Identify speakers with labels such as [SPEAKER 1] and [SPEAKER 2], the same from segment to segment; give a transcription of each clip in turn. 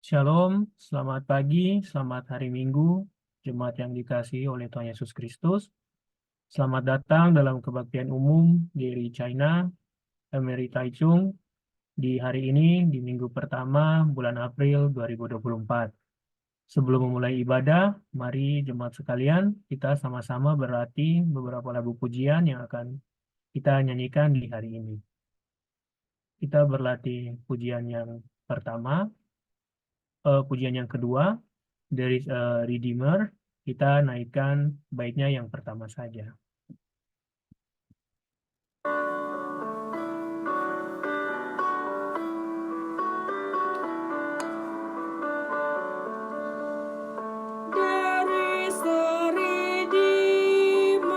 [SPEAKER 1] Shalom, selamat pagi, selamat hari Minggu, jemaat yang dikasihi oleh Tuhan Yesus Kristus. Selamat datang dalam kebaktian umum GRI China, MRI Taichung, di hari ini, di minggu pertama bulan April 2024. Sebelum memulai ibadah, mari jemaat sekalian, kita sama-sama berlatih beberapa lagu pujian yang akan kita nyanyikan di hari ini. Kita berlatih pujian yang pertama, pujian yang kedua, dari Redeemer, kita naikkan baiknya yang pertama saja.
[SPEAKER 2] There is a Redeemer,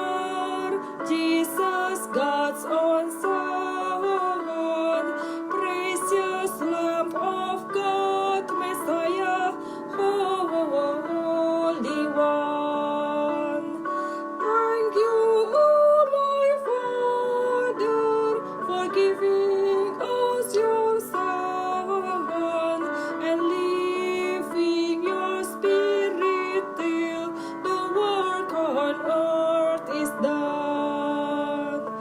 [SPEAKER 2] Jesus, God's own Son, precious Lamb of God, Messiah, Holy One. Thank you, oh my Father, for giving us your Son and leaving your Spirit till the work on earth is done.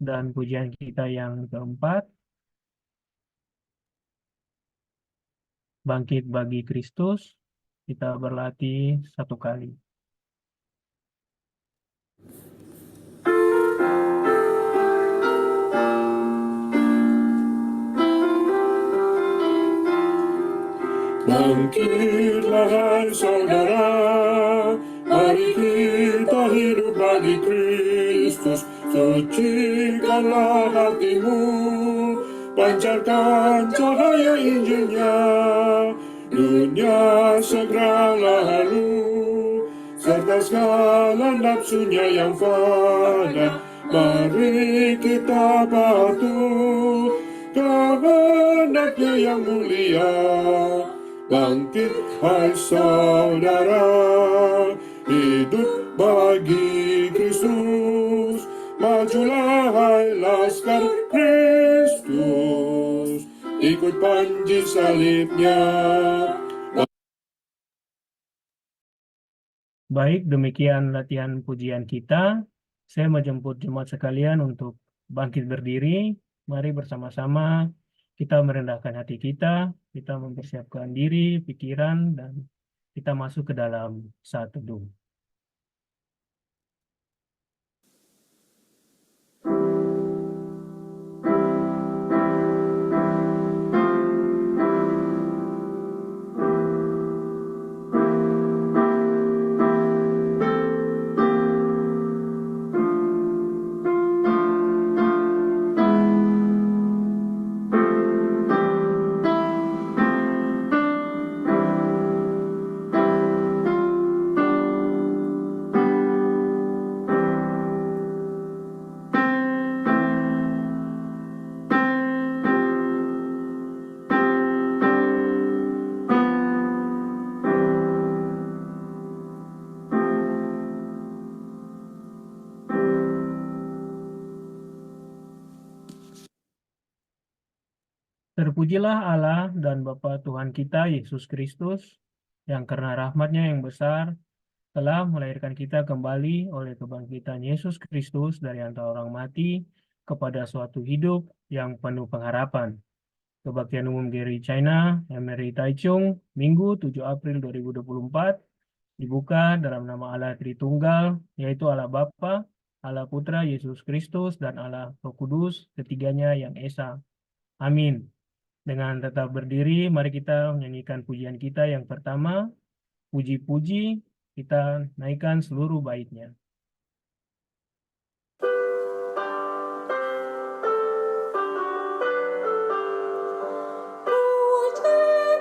[SPEAKER 1] Dan pujian kita yang keempat, bangkit bagi Kristus, kita berlatih satu kali.
[SPEAKER 3] Bangkitlah hai saudara, mari kita hidup bagi Kristus. Sucikanlah hatimu, pancarkan cahaya Injilnya. Dunia segera lalu, serta segala nafsunya yang fana. Mari kita patuh kehendaknya yang mulia. Bangkit hai saudara, hidup bagi Kristus. Majulah hai laskar Kristus, ikut panji salibnya.
[SPEAKER 1] Baik, demikian latihan pujian kita. Saya menjemput jemaat sekalian untuk bangkit berdiri. Mari bersama-sama kita merendahkan hati kita mempersiapkan diri, pikiran, dan kita masuk ke dalam saat teduh. Terpujilah Allah dan Bapa Tuhan kita Yesus Kristus, yang karena rahmat-Nya yang besar telah melahirkan kita kembali oleh kebangkitan Yesus Kristus dari antara orang mati kepada suatu hidup yang penuh pengharapan. Kebaktian Umum GRI China, MRI Taichung, Minggu 7 April 2024, dibuka dalam nama Allah Tritunggal, yaitu Allah Bapa, Allah Putra Yesus Kristus, dan Allah Roh Kudus, ketiganya yang esa. Amin. Dengan tetap berdiri, mari kita menyanyikan pujian kita yang pertama, puji-puji, kita naikkan seluruh baitnya.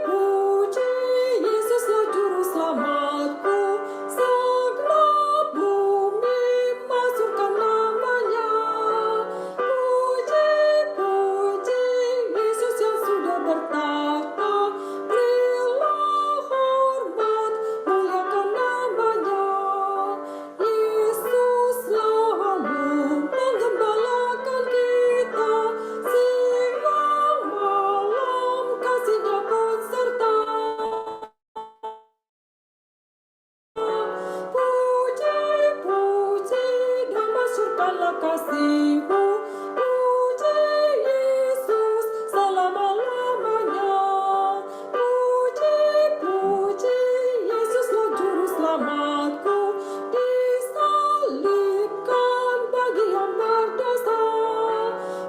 [SPEAKER 2] Puji, Yesuslah Juru Selamatku, segala bumi masukkan namanya. Puji, Yesus yang sudah bertahta, berilah hormat, muliakan namanya. kasih-Mu. Puji Yesus selama-lamanya. Puji, puji Yesuslah juru selamatku. Disalibkan bagi yang berdosa.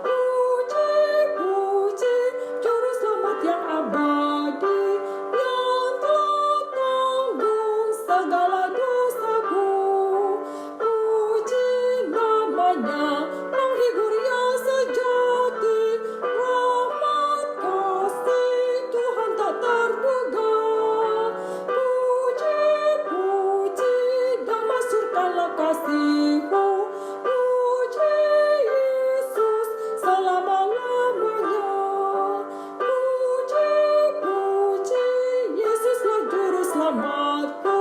[SPEAKER 2] Puji, puji juru selamat yang abadi, yang telah tanggung segala dosaku. Puji namanya, menghibur yang sejati. Rahmat kasih Tuhan tak terduga. Puji, puji damasyurkanlah kasih-Mu. Puji Yesus selama-lamanya. Puji, puji Yesuslah juru selamatku.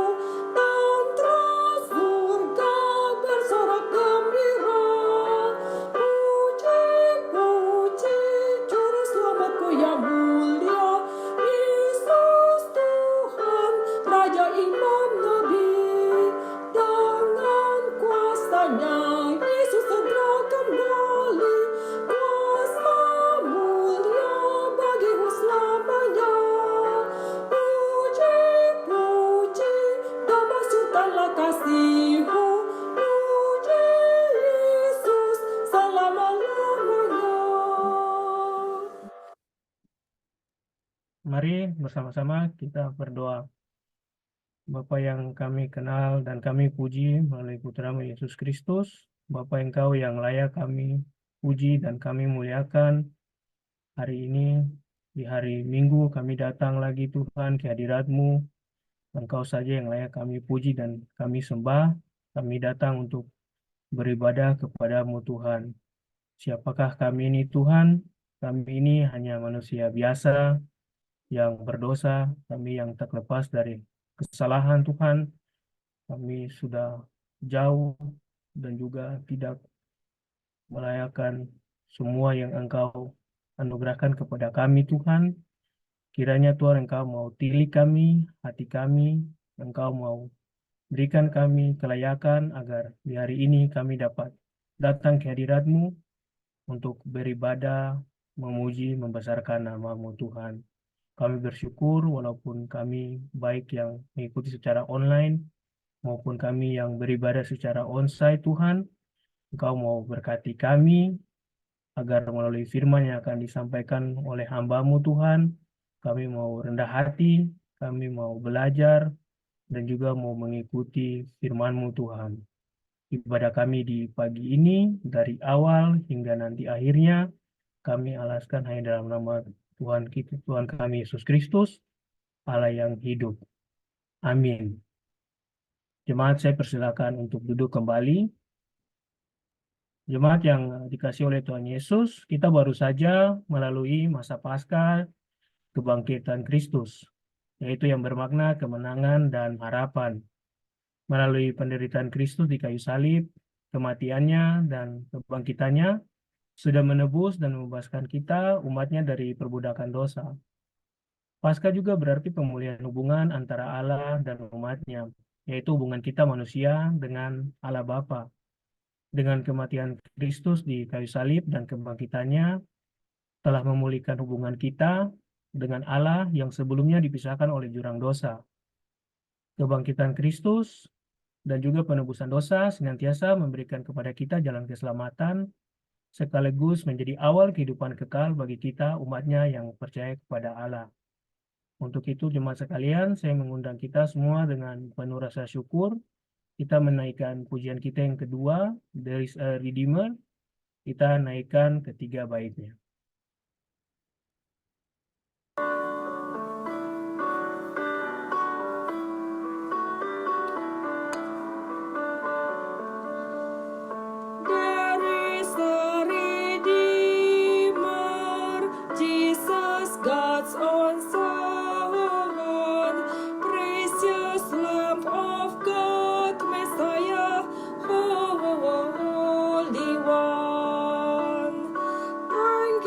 [SPEAKER 2] Tantra surga bersorak gembira. Puji, puji juru selamatku yang mulia. Yesus Tuhan, Raja Imam Nabi. Dengan kuasanya Yesus segera kembali. Kuasa mulia bagi-Mu selamanya. Puji, puji damasyurkanlah kasih-Mu. Puji Yesus selama-lamanya.
[SPEAKER 1] Mari bersama-sama kita berdoa. Bapa yang kami kenal dan kami puji melalui Putra-Mu Yesus Kristus, Bapa Engkau yang layak kami puji dan kami muliakan. Hari ini, di hari Minggu, kami datang lagi Tuhan ke hadirat-Mu. Engkau saja yang layak kami puji dan kami sembah. Kami datang untuk beribadah kepada-Mu Tuhan. Siapakah kami ini Tuhan? Kami ini hanya manusia biasa yang berdosa, kami yang tak lepas dari kesalahan Tuhan. Kami sudah jauh dan juga tidak melayakan semua yang Engkau anugerahkan kepada kami Tuhan. Kiranya Tuhan Engkau mau tilik kami, hati kami, Engkau mau berikan kami kelayakan agar di hari ini kami dapat datang ke hadirat-Mu untuk beribadah, memuji, membesarkan nama-Mu Tuhan. Kami bersyukur walaupun kami baik yang mengikuti secara online maupun kami yang beribadah secara onsite Tuhan, Engkau mau berkati kami agar melalui firman yang akan disampaikan oleh hamba-Mu Tuhan, kami mau rendah hati, kami mau belajar, dan juga mau mengikuti firman-Mu Tuhan. Ibadah kami di pagi ini, dari awal hingga nanti akhirnya, kami alaskan hanya dalam nama Tuhan kita, Tuhan kami Yesus Kristus, Allah yang hidup. Amin. Jemaat, saya persilakan untuk duduk kembali. Jemaat yang dikasihi oleh Tuhan Yesus, kita baru saja melalui masa Paskah kebangkitan Kristus, yaitu yang bermakna kemenangan dan harapan. Melalui penderitaan Kristus di kayu salib, kematiannya dan kebangkitannya, sudah menebus dan membebaskan kita, umatnya dari perbudakan dosa. Paskah juga berarti pemulihan hubungan antara Allah dan umatnya, yaitu hubungan kita manusia dengan Allah Bapa. Dengan kematian Kristus di kayu salib dan kebangkitannya, telah memulihkan hubungan kita dengan Allah yang sebelumnya dipisahkan oleh jurang dosa. Kebangkitan Kristus dan juga penebusan dosa senantiasa memberikan kepada kita jalan keselamatan, sekaligus menjadi awal kehidupan kekal bagi kita umatnya yang percaya kepada Allah. Untuk itu jemaat sekalian, saya mengundang kita semua dengan penuh rasa syukur. Kita menaikkan pujian kita yang kedua, There is a Redeemer. Kita naikkan ketiga baitnya.
[SPEAKER 2] There is a Redeemer, Jesus, God's own Son, precious Lamb of God, Messiah, Holy One. Thank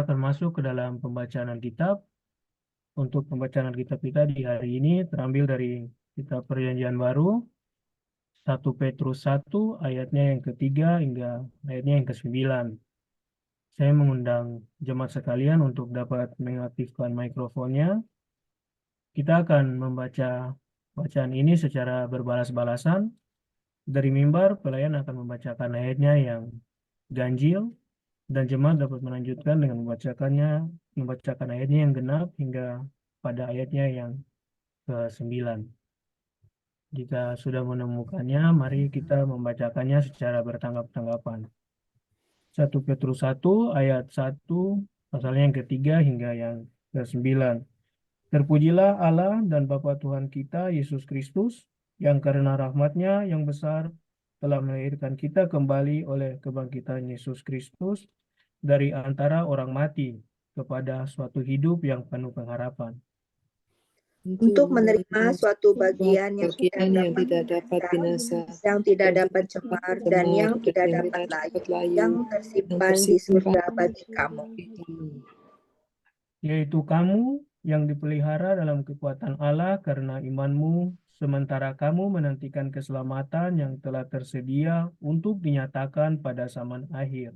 [SPEAKER 1] kita akan masuk ke dalam pembacaan Alkitab. Untuk pembacaan Alkitab kita di hari ini terambil dari kitab Perjanjian Baru, 1 Petrus 1 ayatnya yang ketiga hingga ayatnya yang ke-9. Saya mengundang jemaat sekalian untuk dapat mengaktifkan mikrofonnya. Kita akan membaca bacaan ini secara berbalas-balasan. Dari mimbar, pelayan akan membacakan ayatnya yang ganjil, dan jemaat dapat melanjutkan dengan membacakan ayatnya yang genap hingga pada ayatnya yang ke-9. Jika sudah menemukannya, mari kita membacakannya secara bertanggap-tanggapan. 1 Petrus 1 ayat 1 pasalnya yang ketiga hingga yang ke-9. Terpujilah Allah dan Bapa Tuhan kita Yesus Kristus, yang karena rahmat-Nya yang besar telah melahirkan kita kembali oleh kebangkitan Yesus Kristus dari antara orang mati kepada suatu hidup yang penuh pengharapan.
[SPEAKER 4] Untuk menerima suatu bagian yang tidak dapat binasa,
[SPEAKER 2] yang tidak dapat cemar, dan yang tidak dapat layu, yang tersimpan di surga bagi kamu.
[SPEAKER 1] Yaitu kamu yang dipelihara dalam kekuatan Allah karena imanmu, sementara kamu menantikan keselamatan yang telah tersedia untuk dinyatakan pada zaman akhir.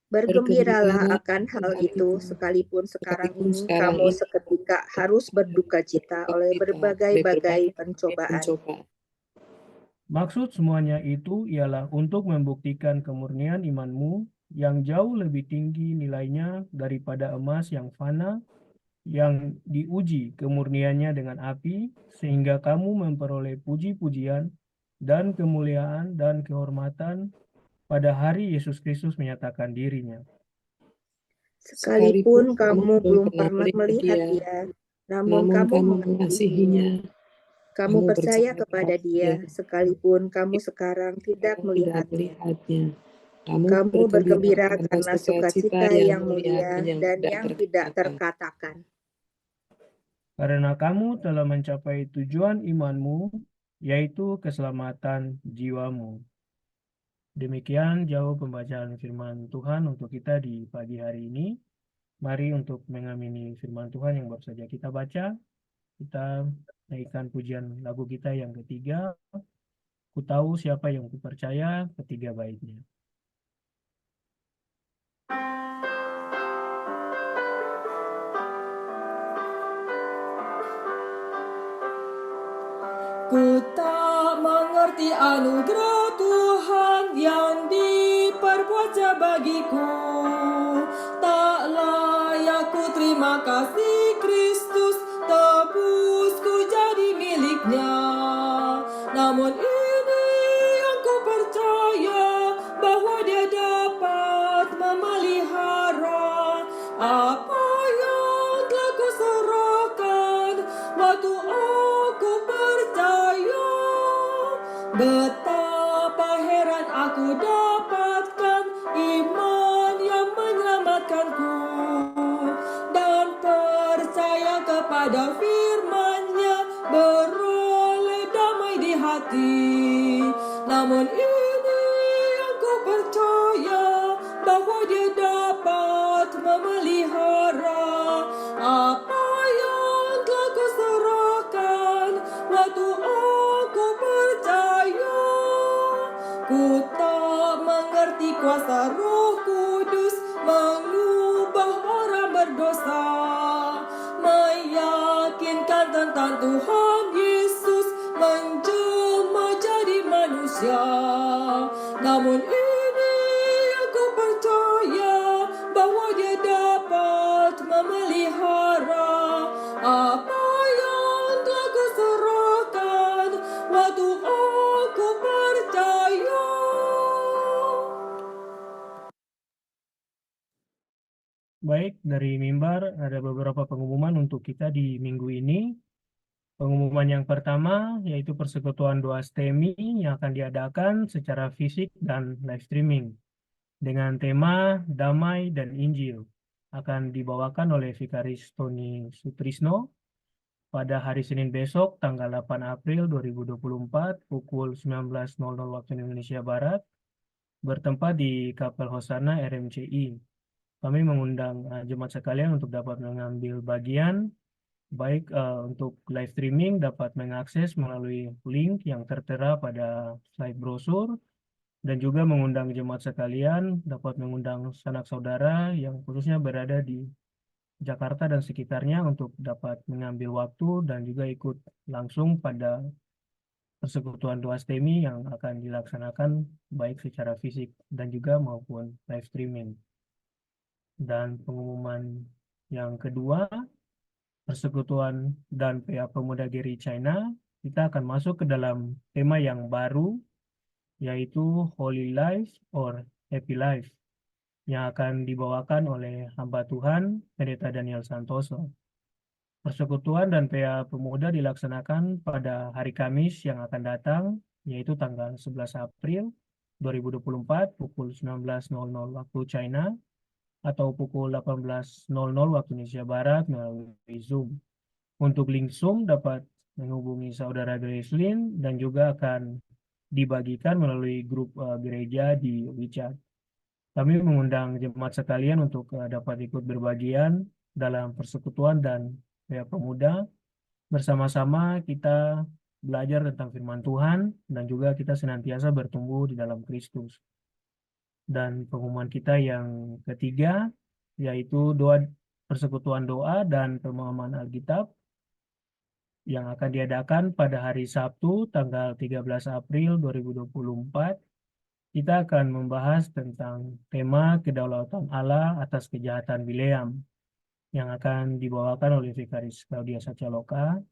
[SPEAKER 2] Bergembiralah akan hal itu, sekalipun sekarang ini kamu seketika harus berduka cita oleh berbagai-bagai pencobaan.
[SPEAKER 1] Maksud semuanya itu ialah untuk membuktikan kemurnian imanmu yang jauh lebih tinggi nilainya daripada emas yang fana, yang diuji kemurniannya dengan api, sehingga kamu memperoleh puji-pujian dan kemuliaan dan kehormatan pada hari Yesus Kristus menyatakan dirinya.
[SPEAKER 2] Sekalipun kamu belum pernah melihat Dia, namun kamu mengasihinya. Kamu percaya kepada Dia, sekalipun kamu sekarang tidak melihatnya. Kamu bergembira karena sukacita yang mulia dan yang tidak terkatakan.
[SPEAKER 1] Karena kamu telah mencapai tujuan imanmu, yaitu keselamatan jiwamu. Demikian jauh pembacaan firman Tuhan untuk kita di pagi hari ini. Mari untuk mengamini firman Tuhan yang baru saja kita baca, kita naikkan pujian lagu kita yang ketiga, Ku tahu siapa yang kupercaya, ketiga baitnya.
[SPEAKER 2] Ku tak mengerti anugerah Tuhan yang diperbuatnya bagiku. Tak layak ku terima kasih Kristus, tebusku jadi miliknya. Namun ini yang ku percaya, bahwa Dia dapat memelihara apa yang telah ku serahkan waktu aku percaya. Betapa heran aku dapatkan iman yang menyelamatkanku, dan percaya kepada firman-Nya beroleh damai di hati. Namun ini yang ku percaya, bahwa Dia dapat memelihara apa yang telah ku serahkan waktu aku percaya. Ku tak mengerti kuasa Roh Kudus mengubah orang berdosa, meyakinkan tentang Tuhan Yesus menjelma jadi manusia. Namun ini yang ku percaya, bahwa Dia dapat memelihara apa yang telah ku serahkan waktu aku percaya.
[SPEAKER 1] Baik, dari mimbar ada beberapa pengumuman untuk kita di minggu ini. Pengumuman yang pertama yaitu persekutuan doa STEMI yang akan diadakan secara fisik dan live streaming dengan tema Damai dan Injil. Akan dibawakan oleh Vikaris Tony Sutrisno pada hari Senin besok tanggal 8 April 2024 pukul 19.00 waktu Indonesia Barat bertempat di Kapel Hosana RMCI. Kami mengundang jemaat sekalian untuk dapat mengambil bagian, baik untuk live streaming dapat mengakses melalui link yang tertera pada slide brosur, dan juga mengundang jemaat sekalian dapat mengundang sanak saudara yang khususnya berada di Jakarta dan sekitarnya untuk dapat mengambil waktu dan juga ikut langsung pada persekutuan doa STEMI yang akan dilaksanakan baik secara fisik dan juga maupun live streaming. Dan pengumuman yang kedua, Persekutuan dan PA Pemuda GRI China, kita akan masuk ke dalam tema yang baru, yaitu Holy Life or Happy Life, yang akan dibawakan oleh hamba Tuhan, Pendeta Daniel Santoso. Persekutuan dan PA Pemuda dilaksanakan pada hari Kamis yang akan datang, yaitu tanggal 11 April 2024 pukul 19.00 waktu China, atau pukul 18.00 waktu Indonesia Barat melalui Zoom. Untuk link Zoom dapat menghubungi saudara Gracelyn dan juga akan dibagikan melalui grup gereja di WeChat. Kami mengundang jemaat sekalian untuk dapat ikut berbagian dalam persekutuan dan pemuda. Bersama-sama kita belajar tentang firman Tuhan dan juga kita senantiasa bertumbuh di dalam Kristus. Dan pengumuman kita yang ketiga, yaitu persekutuan doa dan pemahaman Alkitab yang akan diadakan pada hari Sabtu tanggal 13 April 2024. Kita akan membahas tentang tema kedaulatan Allah atas kejahatan Bileam yang akan dibawakan oleh Vikaris Claudia Sacaloka.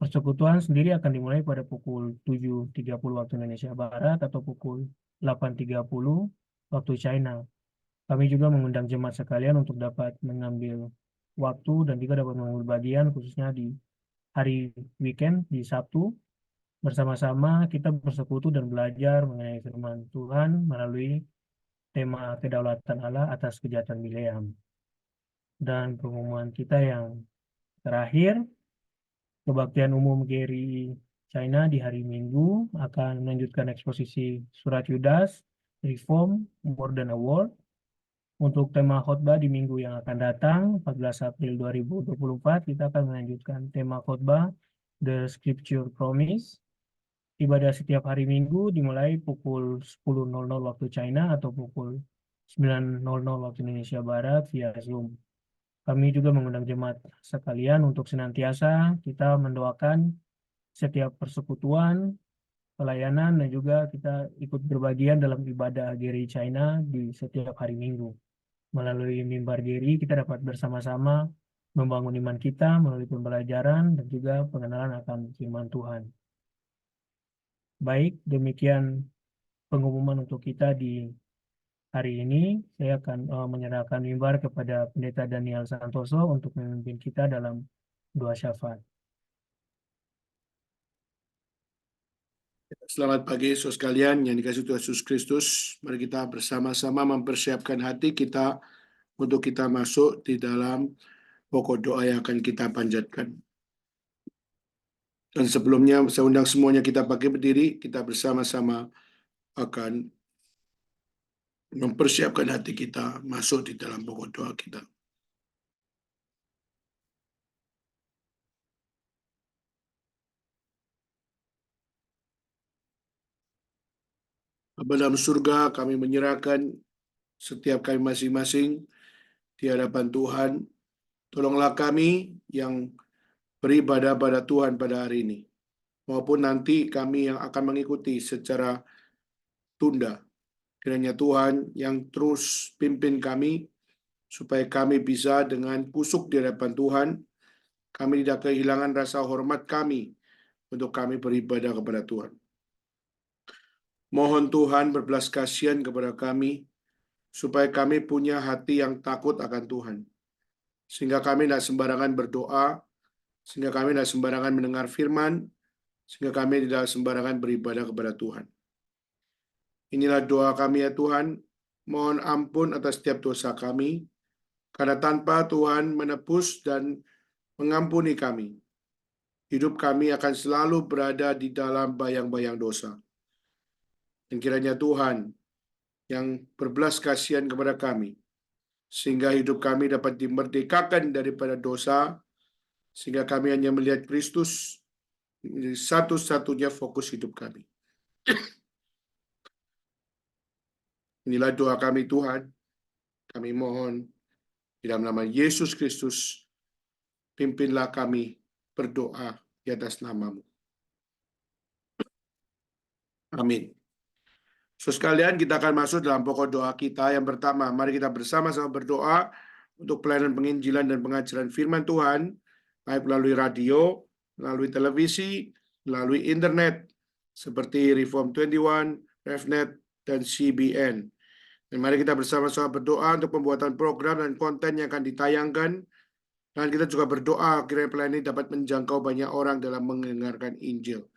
[SPEAKER 1] Persekutuan sendiri akan dimulai pada pukul 7.30 waktu Indonesia Barat atau pukul 8.30 waktu China. Kami juga mengundang jemaat sekalian untuk dapat mengambil waktu dan juga dapat mengambil bagian khususnya di hari weekend di Sabtu. Bersama-sama kita bersekutu dan belajar mengenai firman Tuhan melalui tema kedaulatan Allah atas kejahatan Bileam. Dan pengumuman kita yang terakhir, Kebaktian Umum GRI China di hari Minggu akan melanjutkan eksposisi Surat Yudas, Reform, More Than a Word. Untuk tema khotbah di minggu yang akan datang, 14 April 2024, kita akan melanjutkan tema khotbah The Scripture Promise. Ibadah setiap hari Minggu dimulai pukul 10.00 waktu China atau pukul 9.00 waktu Indonesia Barat via Zoom. Kami juga mengundang jemaat sekalian untuk senantiasa kita mendoakan setiap persekutuan, pelayanan, dan juga kita ikut berbagian dalam ibadah GRI China di setiap hari Minggu. Melalui mimbar GRI kita dapat bersama-sama membangun iman kita melalui pembelajaran dan juga pengenalan akan firman Tuhan. Baik, demikian pengumuman untuk kita di hari ini. Saya akan menyerahkan mimbar kepada Pendeta Daniel Santoso untuk memimpin kita dalam doa syafaat.
[SPEAKER 5] Selamat pagi saudara sekalian yang dikasihi Tuhan Yesus Kristus. Mari kita bersama-sama mempersiapkan hati kita untuk kita masuk di dalam pokok doa yang akan kita panjatkan. Dan sebelumnya saya undang semuanya kita pakai berdiri, kita bersama-sama akan mempersiapkan hati kita masuk di dalam pokok doa kita. Bapa dalam surga, kami menyerahkan setiap kami masing-masing di hadapan Tuhan. Tolonglah kami yang beribadah pada Tuhan pada hari ini, maupun nanti kami yang akan mengikuti secara tunda. Kiranya Tuhan yang terus pimpin kami, supaya kami bisa dengan kusuk di hadapan Tuhan, kami tidak kehilangan rasa hormat kami untuk kami beribadah kepada Tuhan. Mohon Tuhan berbelas kasihan kepada kami, supaya kami punya hati yang takut akan Tuhan. Sehingga kami tidak sembarangan berdoa, sehingga kami tidak sembarangan mendengar firman, sehingga kami tidak sembarangan beribadah kepada Tuhan. Inilah doa kami ya Tuhan, mohon ampun atas setiap dosa kami, karena tanpa Tuhan menebus dan mengampuni kami, hidup kami akan selalu berada di dalam bayang-bayang dosa. Dan kiranya Tuhan yang berbelas kasihan kepada kami, sehingga hidup kami dapat dimerdekakan daripada dosa, sehingga kami hanya melihat Kristus menjadi satu-satunya fokus hidup kami. Inilah doa kami Tuhan. Kami mohon di dalam nama Yesus Kristus, pimpinlah kami berdoa di atas nama-Mu. Amin. So sekalian, kita akan masuk dalam pokok doa kita. Yang pertama, mari kita bersama-sama berdoa untuk pelayanan penginjilan dan pengajaran firman Tuhan, baik melalui radio, melalui televisi, melalui internet, seperti Reform 21, RefNet, dan CBN. Dan mari kita bersama-sama berdoa untuk pembuatan program dan konten yang akan ditayangkan. Dan kita juga berdoa kiranya pelayanan ini dapat menjangkau banyak orang dalam mendengarkan Injil.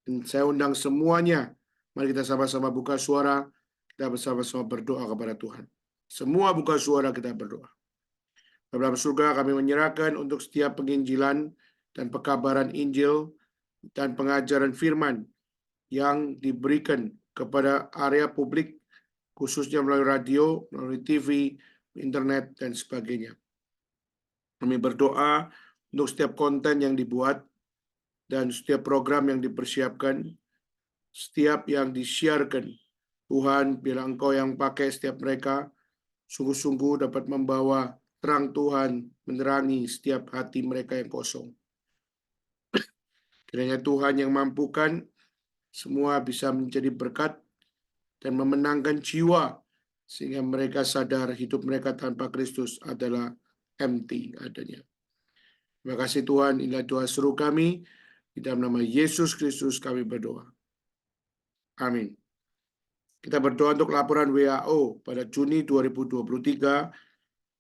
[SPEAKER 5] Dan saya undang semuanya, mari kita sama-sama buka suara, kita bersama-sama berdoa kepada Tuhan. Semua buka suara, kita berdoa. Dalam surga kami menyerahkan untuk setiap penginjilan dan pekabaran Injil dan pengajaran firman yang diberikan kepada area publik, khususnya melalui radio, melalui TV, internet, dan sebagainya. Kami berdoa untuk setiap konten yang dibuat dan setiap program yang dipersiapkan, setiap yang disiarkan. Tuhan, bila Engkau yang pakai setiap mereka, sungguh-sungguh dapat membawa terang Tuhan, menerangi setiap hati mereka yang kosong. Kiranya Tuhan yang mampukan semua bisa menjadi berkat dan memenangkan jiwa, sehingga mereka sadar hidup mereka tanpa Kristus adalah empty adanya. Terima kasih Tuhan, inilah doa seru kami. Di dalam nama Yesus Kristus kami berdoa. Amin. Kita berdoa untuk laporan WHO pada Juni 2023,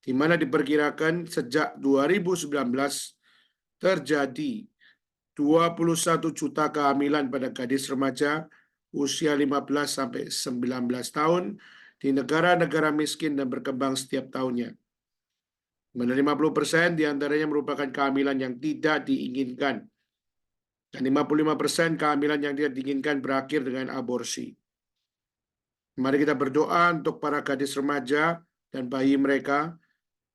[SPEAKER 5] di mana diperkirakan sejak 2019 terjadi 21 juta kehamilan pada gadis remaja usia 15 sampai 19 tahun di negara-negara miskin dan berkembang setiap tahunnya. Mana 50% diantaranya merupakan kehamilan yang tidak diinginkan. Dan 55% kehamilan yang tidak diinginkan berakhir dengan aborsi. Mari kita berdoa untuk para gadis remaja dan bayi mereka,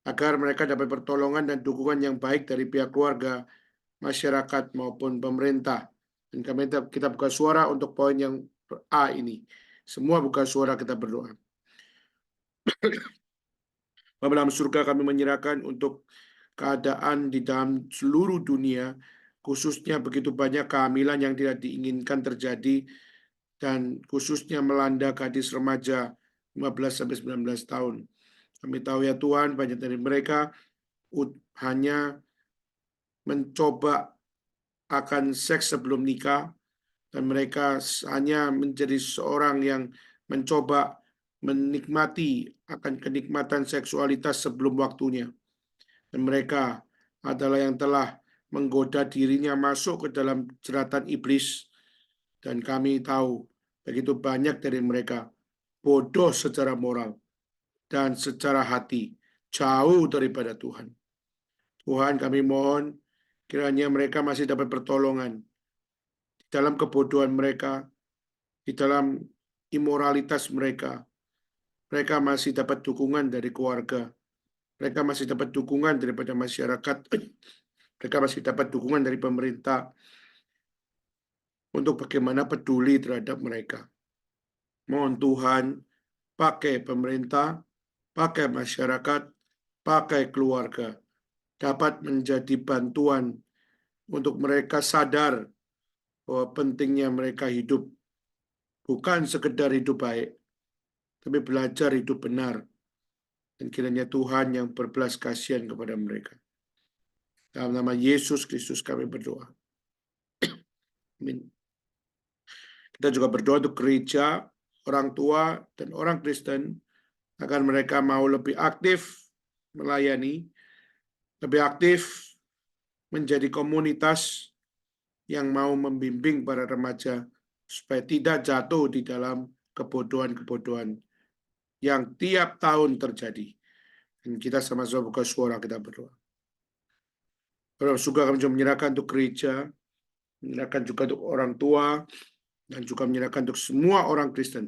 [SPEAKER 5] agar mereka dapat pertolongan dan dukungan yang baik dari pihak keluarga, masyarakat, maupun pemerintah. Dan kita buka suara untuk poin yang A ini. Semua buka suara, kita berdoa. Bapa dalam surga, kami menyerahkan untuk keadaan di dalam seluruh dunia, khususnya begitu banyak kehamilan yang tidak diinginkan terjadi, dan khususnya melanda gadis remaja 15-19 tahun. Kami tahu ya Tuhan, banyak dari mereka hanya mencoba akan seks sebelum nikah, dan mereka hanya menjadi seorang yang mencoba menikmati akan kenikmatan seksualitas sebelum waktunya. Dan mereka adalah yang telah menggoda dirinya masuk ke dalam jeratan iblis. Dan kami tahu begitu banyak dari mereka bodoh secara moral dan secara hati, jauh daripada Tuhan. Tuhan, kami mohon kiranya mereka masih dapat pertolongan di dalam kebodohan mereka, di dalam imoralitas mereka. Mereka masih dapat dukungan dari keluarga. Mereka masih dapat dukungan daripada masyarakat. Mereka masih dapat dukungan dari pemerintah untuk bagaimana peduli terhadap mereka. Mohon Tuhan, pakai pemerintah, pakai masyarakat, pakai keluarga, dapat menjadi bantuan untuk mereka sadar bahwa pentingnya mereka hidup. Bukan sekedar hidup baik, tapi belajar hidup benar. Dan kiranya Tuhan yang berbelas kasihan kepada mereka. Dalam nama Yesus Kristus kami berdoa. Amin. Kita juga berdoa untuk gereja, orang tua, dan orang Kristen, agar mereka mau lebih aktif melayani, lebih aktif menjadi komunitas yang mau membimbing para remaja supaya tidak jatuh di dalam kebodohan-kebodohan yang tiap tahun terjadi. Dan kita sama-sama buka suara, kita berdoa. Kalau juga kami juga menyerahkan untuk gereja, menyerahkan juga untuk orang tua, dan juga menyerahkan untuk semua orang Kristen,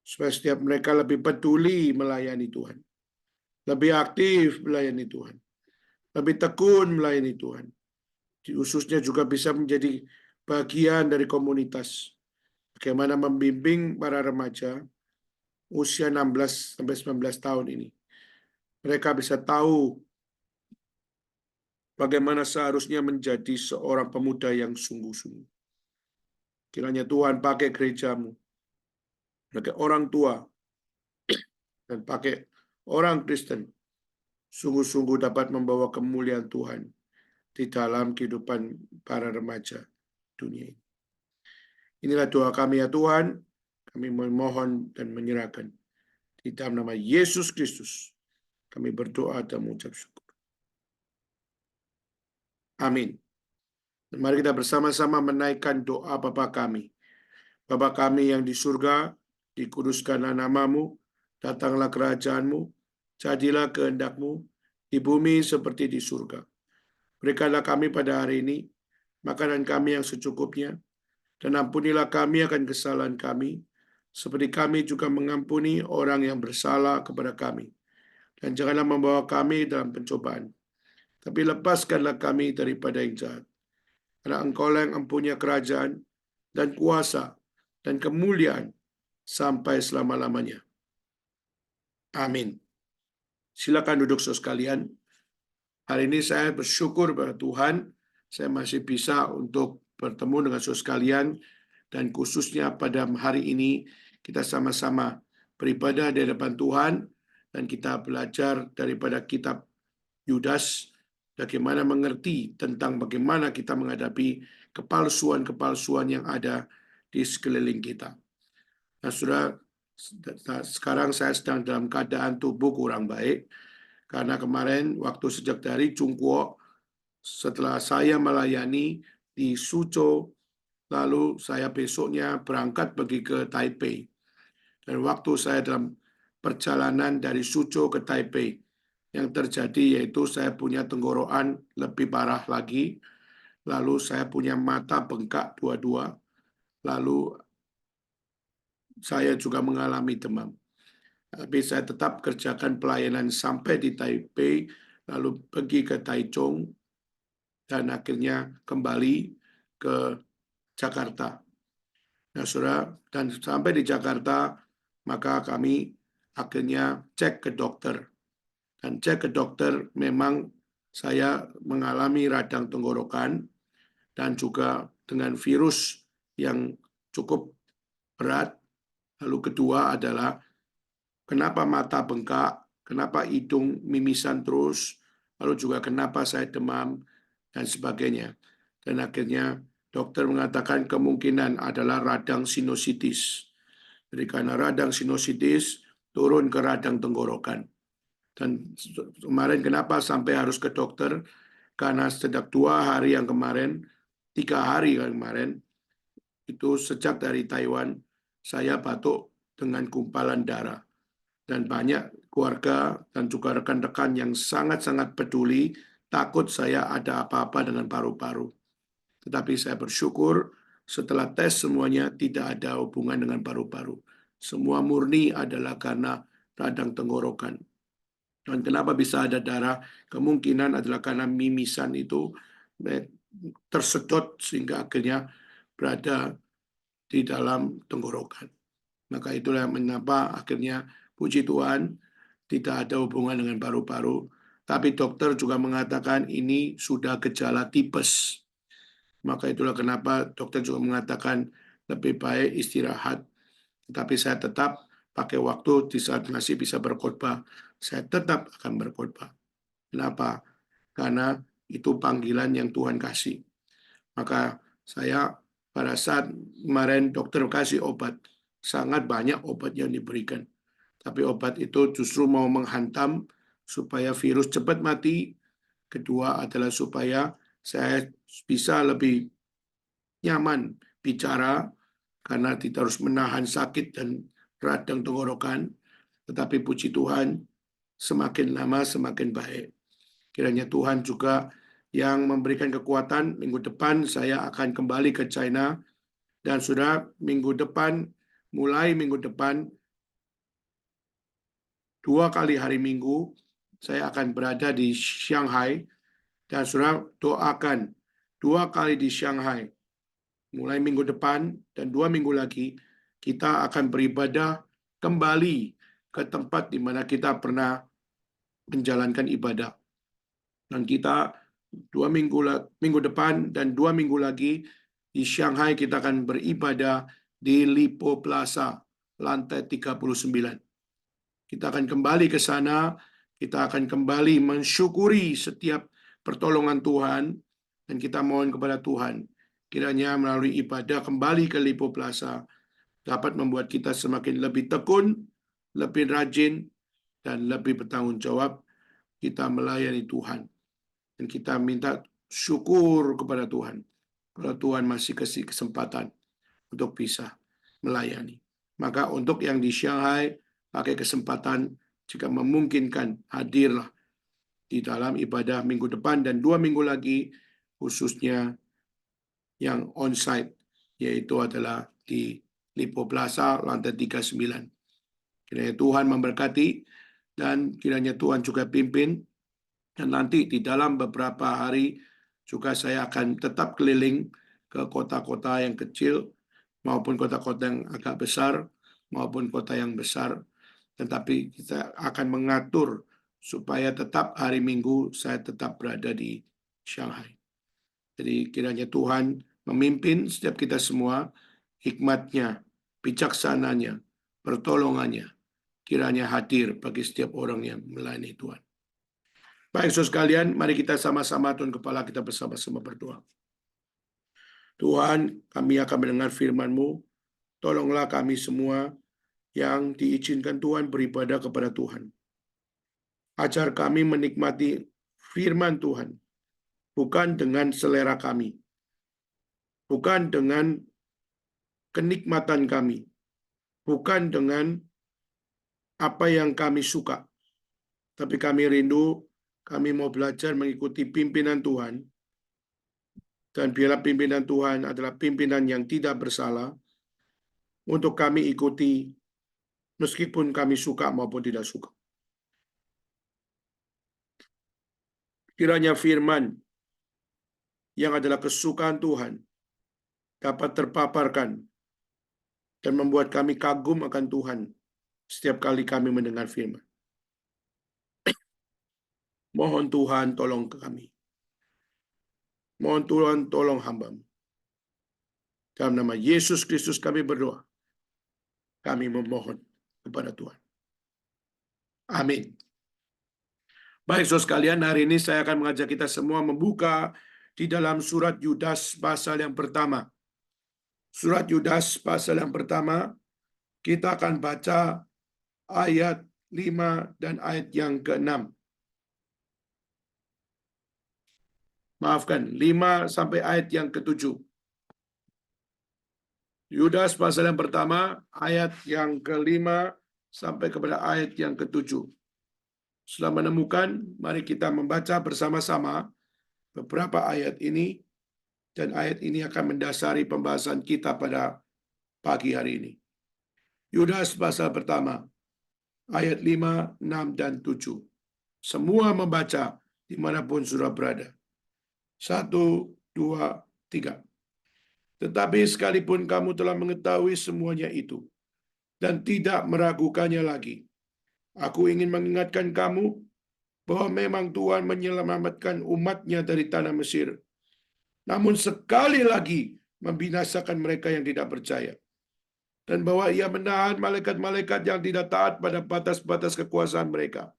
[SPEAKER 5] supaya setiap mereka lebih peduli melayani Tuhan. lebih aktif melayani Tuhan, lebih tekun melayani Tuhan. Khususnya juga bisa menjadi bagian dari komunitas. Bagaimana membimbing para remaja usia 16 sampai 19 tahun ini. Mereka bisa tahu bagaimana seharusnya menjadi seorang pemuda yang sungguh-sungguh. Kiranya Tuhan pakai gerejamu, pakai orang tua, dan pakai orang Kristen, sungguh-sungguh dapat membawa kemuliaan Tuhan di dalam kehidupan para remaja dunia ini. Inilah doa kami ya Tuhan, kami memohon dan menyerahkan. Di dalam nama Yesus Kristus, kami berdoa dan mengucap syukur. Amin. Mari kita bersama-sama menaikkan doa Bapa kami. Bapa kami yang di surga, dikuduskanlah namamu, datanglah kerajaanmu, jadilah kehendakmu, di bumi seperti di surga. Berikanlah kami pada hari ini makanan kami yang secukupnya, dan ampunilah kami akan kesalahan kami, seperti kami juga mengampuni orang yang bersalah kepada kami. Dan janganlah membawa kami dalam pencobaan, tapi lepaskanlah kami daripada yang jahat. Karena Engkaulah yang mempunyai kerajaan dan kuasa dan kemuliaan sampai selama-lamanya. Amin. Silakan duduk saudara sekalian. Hari ini saya bersyukur pada Tuhan, saya masih bisa untuk bertemu dengan saudara sekalian, dan khususnya pada hari ini kita sama-sama beribadah di hadapan Tuhan, dan kita belajar daripada kitab Yudas, bagaimana mengerti tentang bagaimana kita menghadapi kepalsuan-kepalsuan yang ada di sekeliling kita. Nah, saudara, sekarang saya sedang dalam keadaan tubuh kurang baik, karena kemarin waktu sejak dari Chungguo, setelah saya melayani di Suzhou, lalu saya besoknya berangkat pergi ke Taipei. Dan waktu saya dalam perjalanan dari Suzhou ke Taipei, yang terjadi yaitu saya punya tenggorokan lebih parah lagi, lalu saya punya mata bengkak dua-dua, lalu saya juga mengalami demam. Tapi saya tetap kerjakan pelayanan sampai di Taipei, lalu pergi ke Taichung, dan akhirnya kembali ke Jakarta. Nah, saudara, dan sampai di Jakarta, maka kami akhirnya cek ke dokter. Dan cek ke dokter, memang saya mengalami radang tenggorokan dan juga dengan virus yang cukup berat. Lalu kedua adalah kenapa mata bengkak, kenapa hidung mimisan terus, lalu juga kenapa saya demam, dan sebagainya. Dan akhirnya dokter mengatakan kemungkinan adalah radang sinusitis. Jadi karena radang sinusitis turun ke radang tenggorokan. Dan kemarin kenapa sampai harus ke dokter? Karena sejak 2 hari yang kemarin, 3 hari yang kemarin, itu sejak dari Taiwan, saya batuk dengan gumpalan darah. Dan banyak keluarga dan juga rekan-rekan yang sangat-sangat peduli, takut saya ada apa-apa dengan paru-paru. Tetapi saya bersyukur setelah tes semuanya tidak ada hubungan dengan paru-paru. Semua murni adalah karena radang tenggorokan. Dan kenapa bisa ada darah? Kemungkinan adalah karena mimisan itu tersedot sehingga akhirnya berada di dalam tenggorokan. Maka itulah mengapa akhirnya puji Tuhan tidak ada hubungan dengan paru-paru. Tapi dokter juga mengatakan ini sudah gejala tipes. Maka itulah kenapa dokter juga mengatakan lebih baik istirahat. Tetapi saya tetap pakai waktu di saat masih bisa berkhotbah. Saya tetap akan berkhotbah. Kenapa? Karena itu panggilan yang Tuhan kasih. Maka saya pada saat kemarin dokter kasih obat, sangat banyak obat yang diberikan. Tapi obat itu justru mau menghantam supaya virus cepat mati. Kedua adalah supaya saya bisa lebih nyaman bicara karena tidak harus menahan sakit dan radang tenggorokan. Tetapi puji Tuhan, semakin lama semakin baik. Kiranya Tuhan juga yang memberikan kekuatan. Minggu depan saya akan kembali ke China. Dan sudah mulai minggu depan, 2 kali hari Minggu, saya akan berada di Shanghai, dan saudara doakan 2 kali di Shanghai. Mulai minggu depan dan 2 minggu lagi, kita akan beribadah kembali ke tempat di mana kita pernah menjalankan ibadah. Dan kita 2 minggu depan dan 2 minggu lagi di Shanghai, kita akan beribadah di Lipo Plaza, lantai 39. Kita akan kembali ke sana, kita akan kembali mensyukuri setiap pertolongan Tuhan, dan kita mohon kepada Tuhan, kiranya melalui ibadah kembali ke Lipo Plaza, dapat membuat kita semakin lebih tekun, lebih rajin, dan lebih bertanggung jawab kita melayani Tuhan. Dan kita minta syukur kepada Tuhan, kalau Tuhan masih kasih kesempatan untuk bisa melayani. Maka untuk yang di Shanghai, pakai kesempatan jika memungkinkan, hadirlah di dalam ibadah minggu depan dan 2 minggu lagi, khususnya yang onsite, yaitu adalah di Lipo Plaza lantai 39. Kiranya Tuhan memberkati, dan kiranya Tuhan juga pimpin, dan nanti di dalam beberapa hari juga saya akan tetap keliling ke kota-kota yang kecil maupun kota-kota yang agak besar maupun kota yang besar, tetapi kita akan mengatur supaya tetap hari Minggu saya tetap berada di Shanghai. Jadi kiranya Tuhan memimpin setiap kita semua, hikmatnya, bijaksananya, pertolongannya, kiranya hadir bagi setiap orang yang melayani Tuhan. Baik, saudara sekalian, mari kita sama-sama tunduk kepala, kita bersama-sama berdoa. Tuhan, kami akan mendengar firman-Mu, tolonglah kami semua yang diizinkan Tuhan beribadah kepada Tuhan. Ajar kami menikmati firman Tuhan, bukan dengan selera kami, bukan dengan kenikmatan kami, bukan dengan apa yang kami suka, tapi kami rindu, kami mau belajar mengikuti pimpinan Tuhan, dan biarlah pimpinan Tuhan adalah pimpinan yang tidak bersalah, untuk kami ikuti meskipun kami suka maupun tidak suka. Kiranya firman yang adalah kesukaan Tuhan dapat terpaparkan dan membuat kami kagum akan Tuhan setiap kali kami mendengar firman. Mohon Tuhan tolong kami. Mohon Tuhan tolong hamba-Mu. Dalam nama Yesus Kristus kami berdoa. Kami memohon kepada Tuhan. Amin. Baik, saudara sekalian, hari ini saya akan mengajak kita semua membuka di dalam surat Yudas pasal yang pertama. Surat Yudas pasal yang pertama, kita akan baca ayat 5 dan ayat yang ke-6. Maafkan, 5 sampai ayat yang ke-7. Yudas pasal yang pertama, ayat yang ke-5 sampai kepada ayat yang ke-7. Setelah menemukan, mari kita membaca bersama-sama beberapa ayat ini, dan ayat ini akan mendasari pembahasan kita pada pagi hari ini. Yudas pasal pertama, ayat 5, 6, dan 7. Semua membaca dimanapun saudara berada. 1, 2, 3. Tetapi sekalipun kamu telah mengetahui semuanya itu, dan tidak meragukannya lagi, aku ingin mengingatkan kamu bahwa memang Tuhan menyelamatkan umat-Nya dari tanah Mesir, namun sekali lagi membinasakan mereka yang tidak percaya, dan bahwa Ia menahan malaikat-malaikat yang tidak taat pada batas-batas kekuasaan mereka,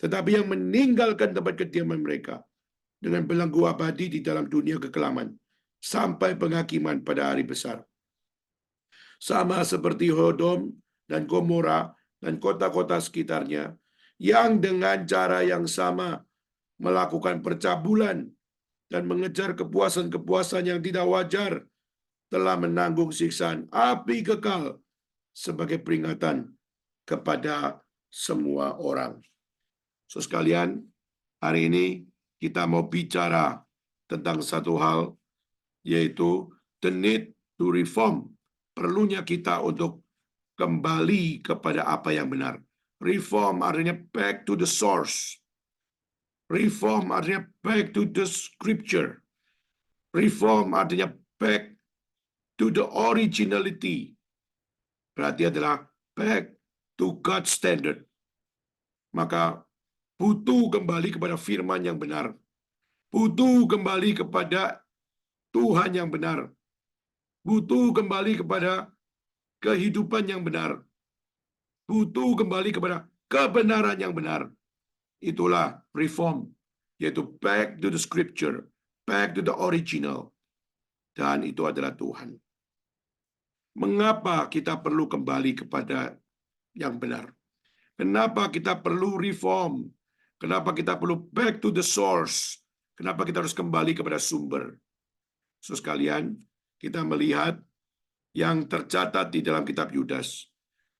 [SPEAKER 5] tetapi yang meninggalkan tempat kediaman mereka dengan belenggu abadi di dalam dunia kekelaman, sampai penghakiman pada hari besar. Sama seperti Sodom dan Gomora dan kota-kota sekitarnya, yang dengan cara yang sama melakukan percabulan dan mengejar kepuasan-kepuasan yang tidak wajar, telah menanggung siksaan api kekal sebagai peringatan kepada semua orang. So sekalian, hari ini kita mau bicara tentang satu hal, yaitu the need to reform. Perlunya kita untuk kembali kepada apa yang benar. Reform artinya back to the source. Reform artinya back to the scripture. Reform artinya back to the originality. Berarti adalah back to God's standard. Maka butuh kembali kepada firman yang benar. Butuh kembali kepada Tuhan yang benar. Butuh kembali kepada kehidupan yang benar. Butuh kembali kepada kebenaran yang benar. Itulah reform, yaitu back to the scripture, back to the original. Dan itu adalah Tuhan. Mengapa kita perlu kembali kepada yang benar? Kenapa kita perlu reform? Kenapa kita perlu back to the source? Kenapa kita harus kembali kepada sumber? Saudara sekalian, kita melihat yang tercatat di dalam kitab Yudas.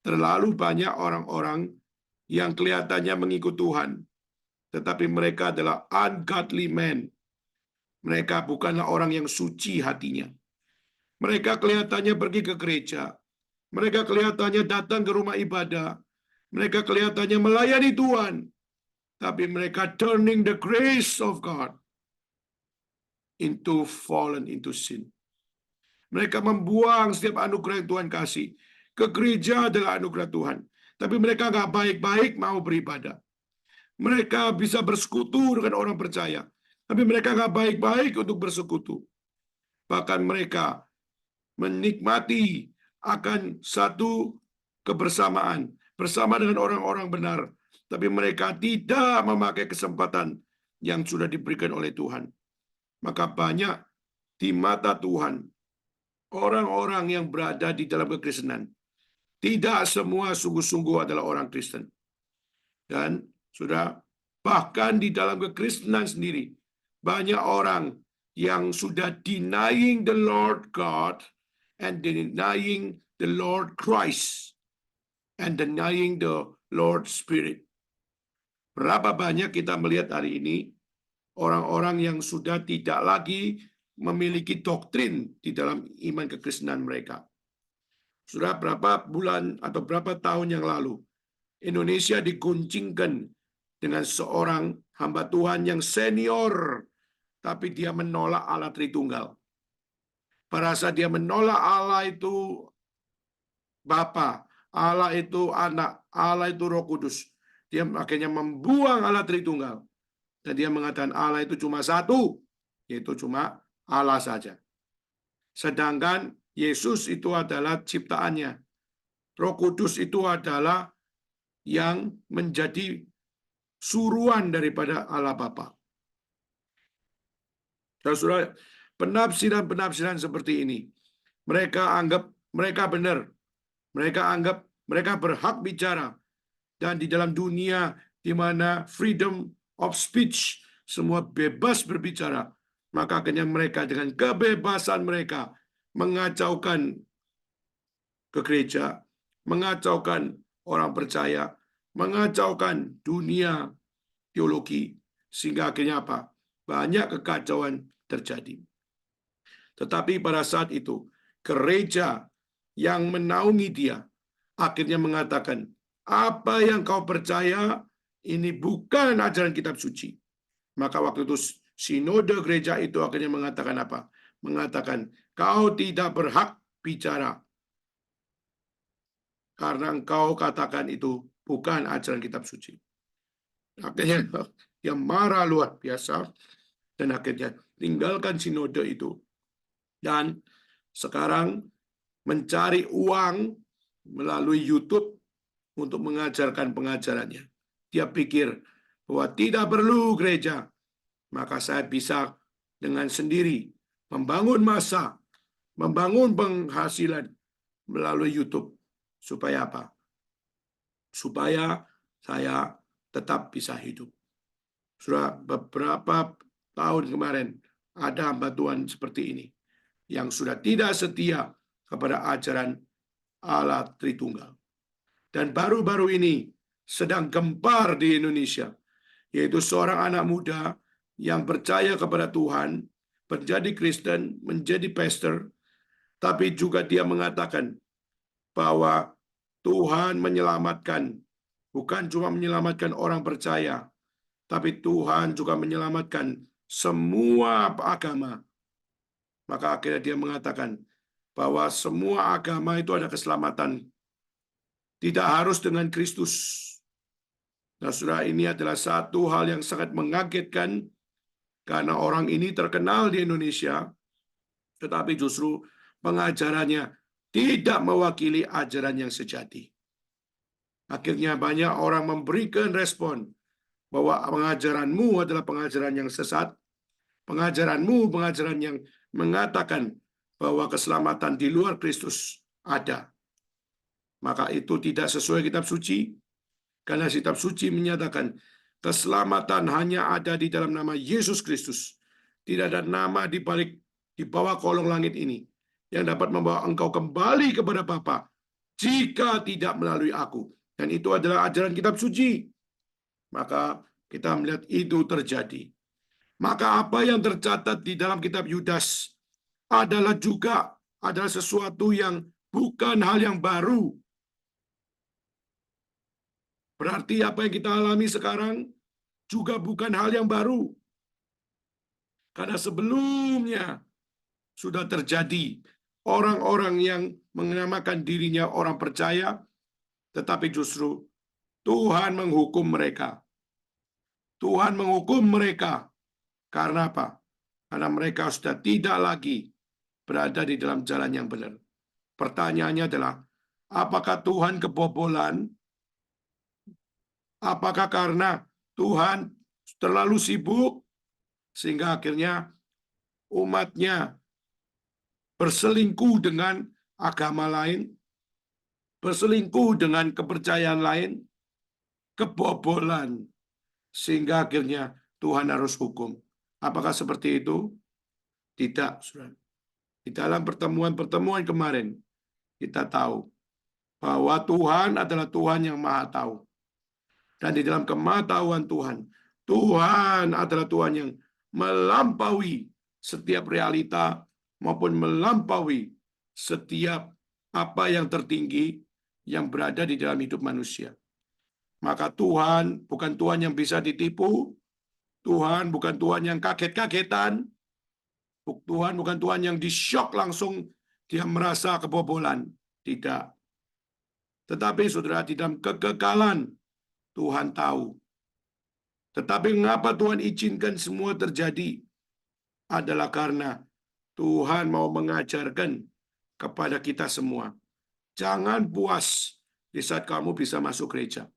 [SPEAKER 5] Terlalu banyak orang-orang yang kelihatannya mengikut Tuhan, tetapi mereka adalah ungodly men. Mereka bukanlah orang yang suci hatinya. Mereka kelihatannya pergi ke gereja. Mereka kelihatannya datang ke rumah ibadah. Mereka kelihatannya melayani Tuhan. Tapi mereka turning the grace of God into sin. Mereka membuang setiap anugerah yang Tuhan kasih. Ke gereja adalah anugerah Tuhan. Tapi mereka nggak baik-baik mau beribadah. Mereka bisa bersekutu dengan orang percaya. Tapi mereka nggak baik-baik untuk bersekutu. Bahkan mereka menikmati akan satu kebersamaan bersama dengan orang-orang benar. Tapi mereka tidak memakai kesempatan yang sudah diberikan oleh Tuhan. Maka banyak di mata Tuhan orang-orang yang berada di dalam kekristenan. Tidak semua sungguh-sungguh adalah orang Kristen. Dan sudah bahkan di dalam kekristenan sendiri, banyak orang yang sudah denying the Lord God and denying the Lord Christ and denying the Lord Spirit. Berapa banyak kita melihat hari ini orang-orang yang sudah tidak lagi memiliki doktrin di dalam iman kekristenan mereka. Sudah berapa bulan atau berapa tahun yang lalu, Indonesia diguncingkan dengan seorang hamba Tuhan yang senior, tapi dia menolak Allah Tritunggal. Pada saat dia menolak Allah itu Bapa, Allah itu Anak, Allah itu Roh Kudus, dia akhirnya membuang Allah Tritunggal. Dan dia mengatakan Allah itu cuma satu, yaitu cuma Allah saja. Sedangkan Yesus itu adalah ciptaannya. Roh Kudus itu adalah yang menjadi suruhan daripada Allah Bapa. Saudara, penafsiran-penafsiran seperti ini, mereka anggap mereka benar. Mereka anggap mereka berhak bicara. Dan di dalam dunia di mana freedom of speech, semua bebas berbicara, maka akhirnya mereka dengan kebebasan mereka mengacaukan ke gereja, mengacaukan orang percaya, mengacaukan dunia teologi, sehingga akhirnya apa? Banyak kekacauan terjadi. Tetapi pada saat itu, gereja yang menaungi dia akhirnya mengatakan, apa yang kau percaya ini bukan ajaran kitab suci. Maka waktu itu sinode gereja itu akhirnya mengatakan apa? Mengatakan, kau tidak berhak bicara. Karena engkau katakan itu bukan ajaran kitab suci. Akhirnya dia marah luar biasa. Dan akhirnya tinggalkan sinode itu. Dan sekarang mencari uang melalui YouTube untuk mengajarkan pengajarannya. Dia pikir bahwa tidak perlu gereja. Maka saya bisa dengan sendiri membangun massa, membangun penghasilan melalui YouTube. Supaya apa? Supaya saya tetap bisa hidup. Sudah beberapa tahun kemarin ada hamba Tuhan seperti ini yang sudah tidak setia kepada ajaran Allah Tritunggal. Dan baru-baru ini sedang gempar di Indonesia, yaitu seorang anak muda yang percaya kepada Tuhan, menjadi Kristen, menjadi pastor, tapi juga dia mengatakan bahwa Tuhan menyelamatkan bukan cuma menyelamatkan orang percaya, tapi Tuhan juga menyelamatkan semua agama. Maka akhirnya dia mengatakan bahwa semua agama itu ada keselamatan. Tidak harus dengan Kristus. Nah, saudara, ini adalah satu hal yang sangat mengagetkan karena orang ini terkenal di Indonesia, tetapi justru pengajarannya tidak mewakili ajaran yang sejati. Akhirnya banyak orang memberikan respon bahwa pengajaranmu adalah pengajaran yang sesat, pengajaranmu pengajaran yang mengatakan bahwa keselamatan di luar Kristus ada. Maka itu tidak sesuai kitab suci, karena kitab suci menyatakan keselamatan hanya ada di dalam nama Yesus Kristus. Tidak ada nama di bawah kolong langit ini yang dapat membawa engkau kembali kepada Bapa jika tidak melalui aku. Dan itu adalah ajaran kitab suci. Maka kita melihat itu terjadi. Maka apa yang tercatat di dalam kitab Yudas adalah sesuatu yang bukan hal yang baru. Berarti apa yang kita alami sekarang juga bukan hal yang baru. Karena sebelumnya sudah terjadi orang-orang yang menamakan dirinya orang percaya, tetapi justru Tuhan menghukum mereka. Tuhan menghukum mereka. Karena apa? Karena mereka sudah tidak lagi berada di dalam jalan yang benar. Pertanyaannya adalah, apakah Tuhan kebobolan? Apakah karena Tuhan terlalu sibuk sehingga akhirnya umatnya berselingkuh dengan agama lain, berselingkuh dengan kepercayaan lain, kebobolan, sehingga akhirnya Tuhan harus hukum? Apakah seperti itu? Tidak, saudara. Di dalam pertemuan-pertemuan kemarin, kita tahu bahwa Tuhan adalah Tuhan yang Maha Tahu. Dan di dalam kemahatawan Tuhan, Tuhan adalah Tuhan yang melampaui setiap realita maupun melampaui setiap apa yang tertinggi yang berada di dalam hidup manusia. Maka Tuhan bukan Tuhan yang bisa ditipu, Tuhan bukan Tuhan yang kaget-kagetan, Tuhan bukan Tuhan yang disyok langsung dia merasa kebobolan. Tidak. Tetapi saudara, di dalam kekekalan Tuhan tahu. Tetapi mengapa Tuhan izinkan semua terjadi? Adalah karena Tuhan mau mengajarkan kepada kita semua. Jangan puas di saat kamu bisa masuk gereja.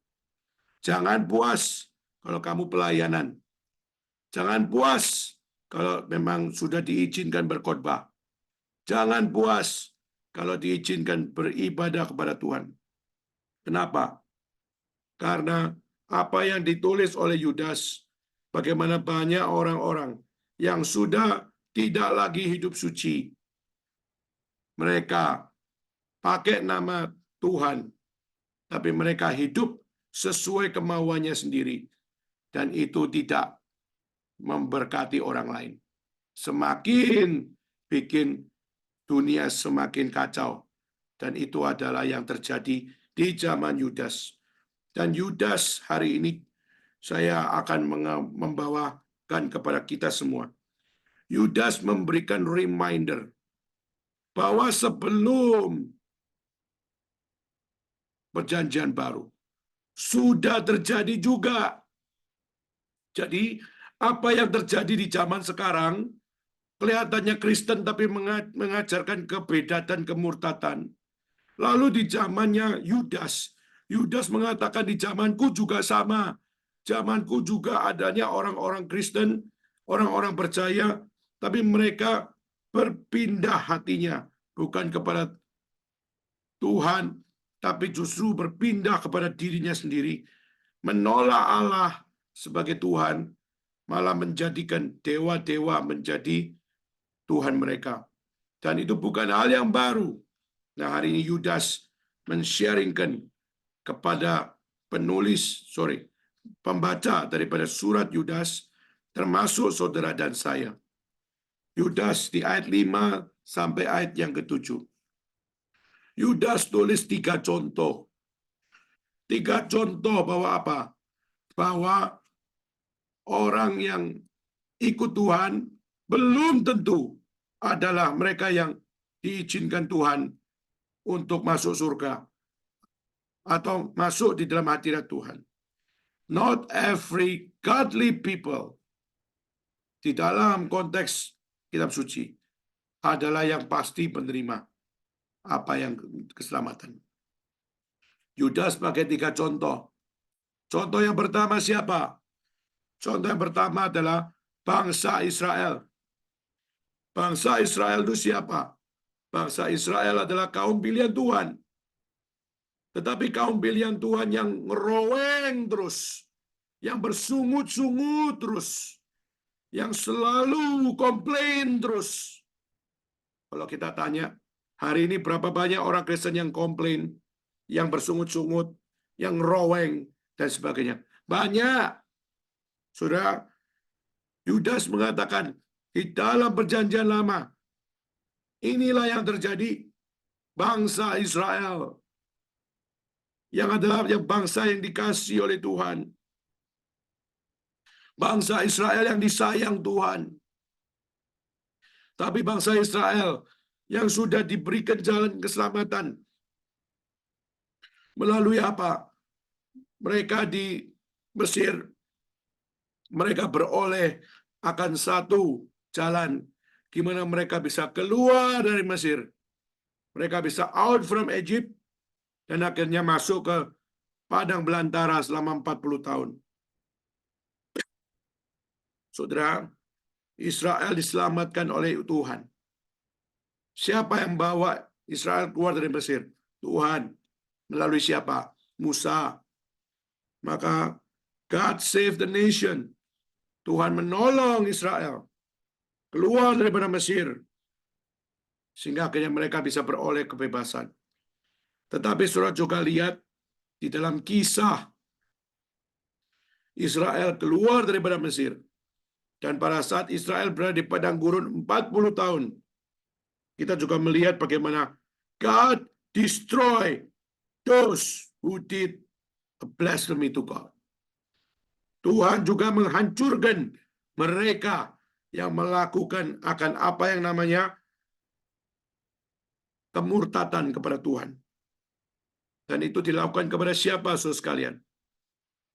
[SPEAKER 5] Jangan puas kalau kamu pelayanan. Jangan puas kalau memang sudah diizinkan berkhotbah. Jangan puas kalau diizinkan beribadah kepada Tuhan. Kenapa? Karena apa yang ditulis oleh Yudas, bagaimana banyak orang-orang yang sudah tidak lagi hidup suci. Mereka pakai nama Tuhan, tapi mereka hidup sesuai kemauannya sendiri. Dan itu tidak memberkati orang lain. Semakin bikin dunia semakin kacau. Dan itu adalah yang terjadi di zaman Yudas. Dan Yudas hari ini saya akan membawakan kepada kita semua. Yudas memberikan reminder bahwa sebelum perjanjian baru sudah terjadi juga. Jadi apa yang terjadi di zaman sekarang kelihatannya Kristen tapi mengajarkan kebedaan, kemurtatan. Lalu di zamannya Yudas mengatakan di zamanku juga sama. Zamanku juga adanya orang-orang Kristen, orang-orang percaya, tapi mereka berpindah hatinya. Bukan kepada Tuhan, tapi justru berpindah kepada dirinya sendiri. Menolak Allah sebagai Tuhan, malah menjadikan dewa-dewa menjadi Tuhan mereka. Dan itu bukan hal yang baru. Nah, hari ini Yudas men-sharingkan kepada pembaca daripada surat Yudas, termasuk saudara dan saya. Yudas di ayat 5 sampai ayat yang ke-7. Yudas tulis 3 contoh 3 contoh bahwa apa? Bahwa orang yang ikut Tuhan belum tentu adalah mereka yang diizinkan Tuhan untuk masuk surga atau masuk di dalam hadirat Tuhan. Not every godly people di dalam konteks kitab suci adalah yang pasti menerima apa yang keselamatan. Yudas pakai 3 contoh. Contoh yang pertama siapa? Contoh yang pertama adalah bangsa Israel. Bangsa Israel itu siapa? Bangsa Israel adalah kaum pilihan Tuhan. Tetapi kaum pilihan Tuhan yang ngeroweng terus, yang bersungut-sungut terus, yang selalu komplain terus. Kalau kita tanya, hari ini berapa banyak orang Kristen yang komplain, yang bersungut-sungut, yang roweng, dan sebagainya. Banyak. Saudara, Yudas mengatakan, di dalam perjanjian lama, inilah yang terjadi bangsa Israel, yang adalah bangsa yang dikasihi oleh Tuhan. Bangsa Israel yang disayang Tuhan. Tapi bangsa Israel yang sudah diberikan jalan keselamatan melalui apa? Mereka di Mesir, mereka beroleh akan satu jalan gimana mereka bisa keluar dari Mesir. Mereka bisa out from Egypt dan akhirnya masuk ke padang belantara selama 40 tahun. Saudara, Israel diselamatkan oleh Tuhan. Siapa yang bawa Israel keluar dari Mesir? Tuhan. Melalui siapa? Musa. Maka God save the nation. Tuhan menolong Israel keluar daripada Mesir, sehingga akhirnya mereka bisa beroleh kebebasan. Tetapi saudara juga lihat di dalam kisah Israel keluar daripada Mesir, dan pada saat Israel berada di padang gurun 40 tahun, kita juga melihat bagaimana God destroy those who did a blasphemy to God. Tuhan juga menghancurkan mereka yang melakukan akan apa yang namanya kemurtatan kepada Tuhan. Dan itu dilakukan kepada siapa, saudara sekalian?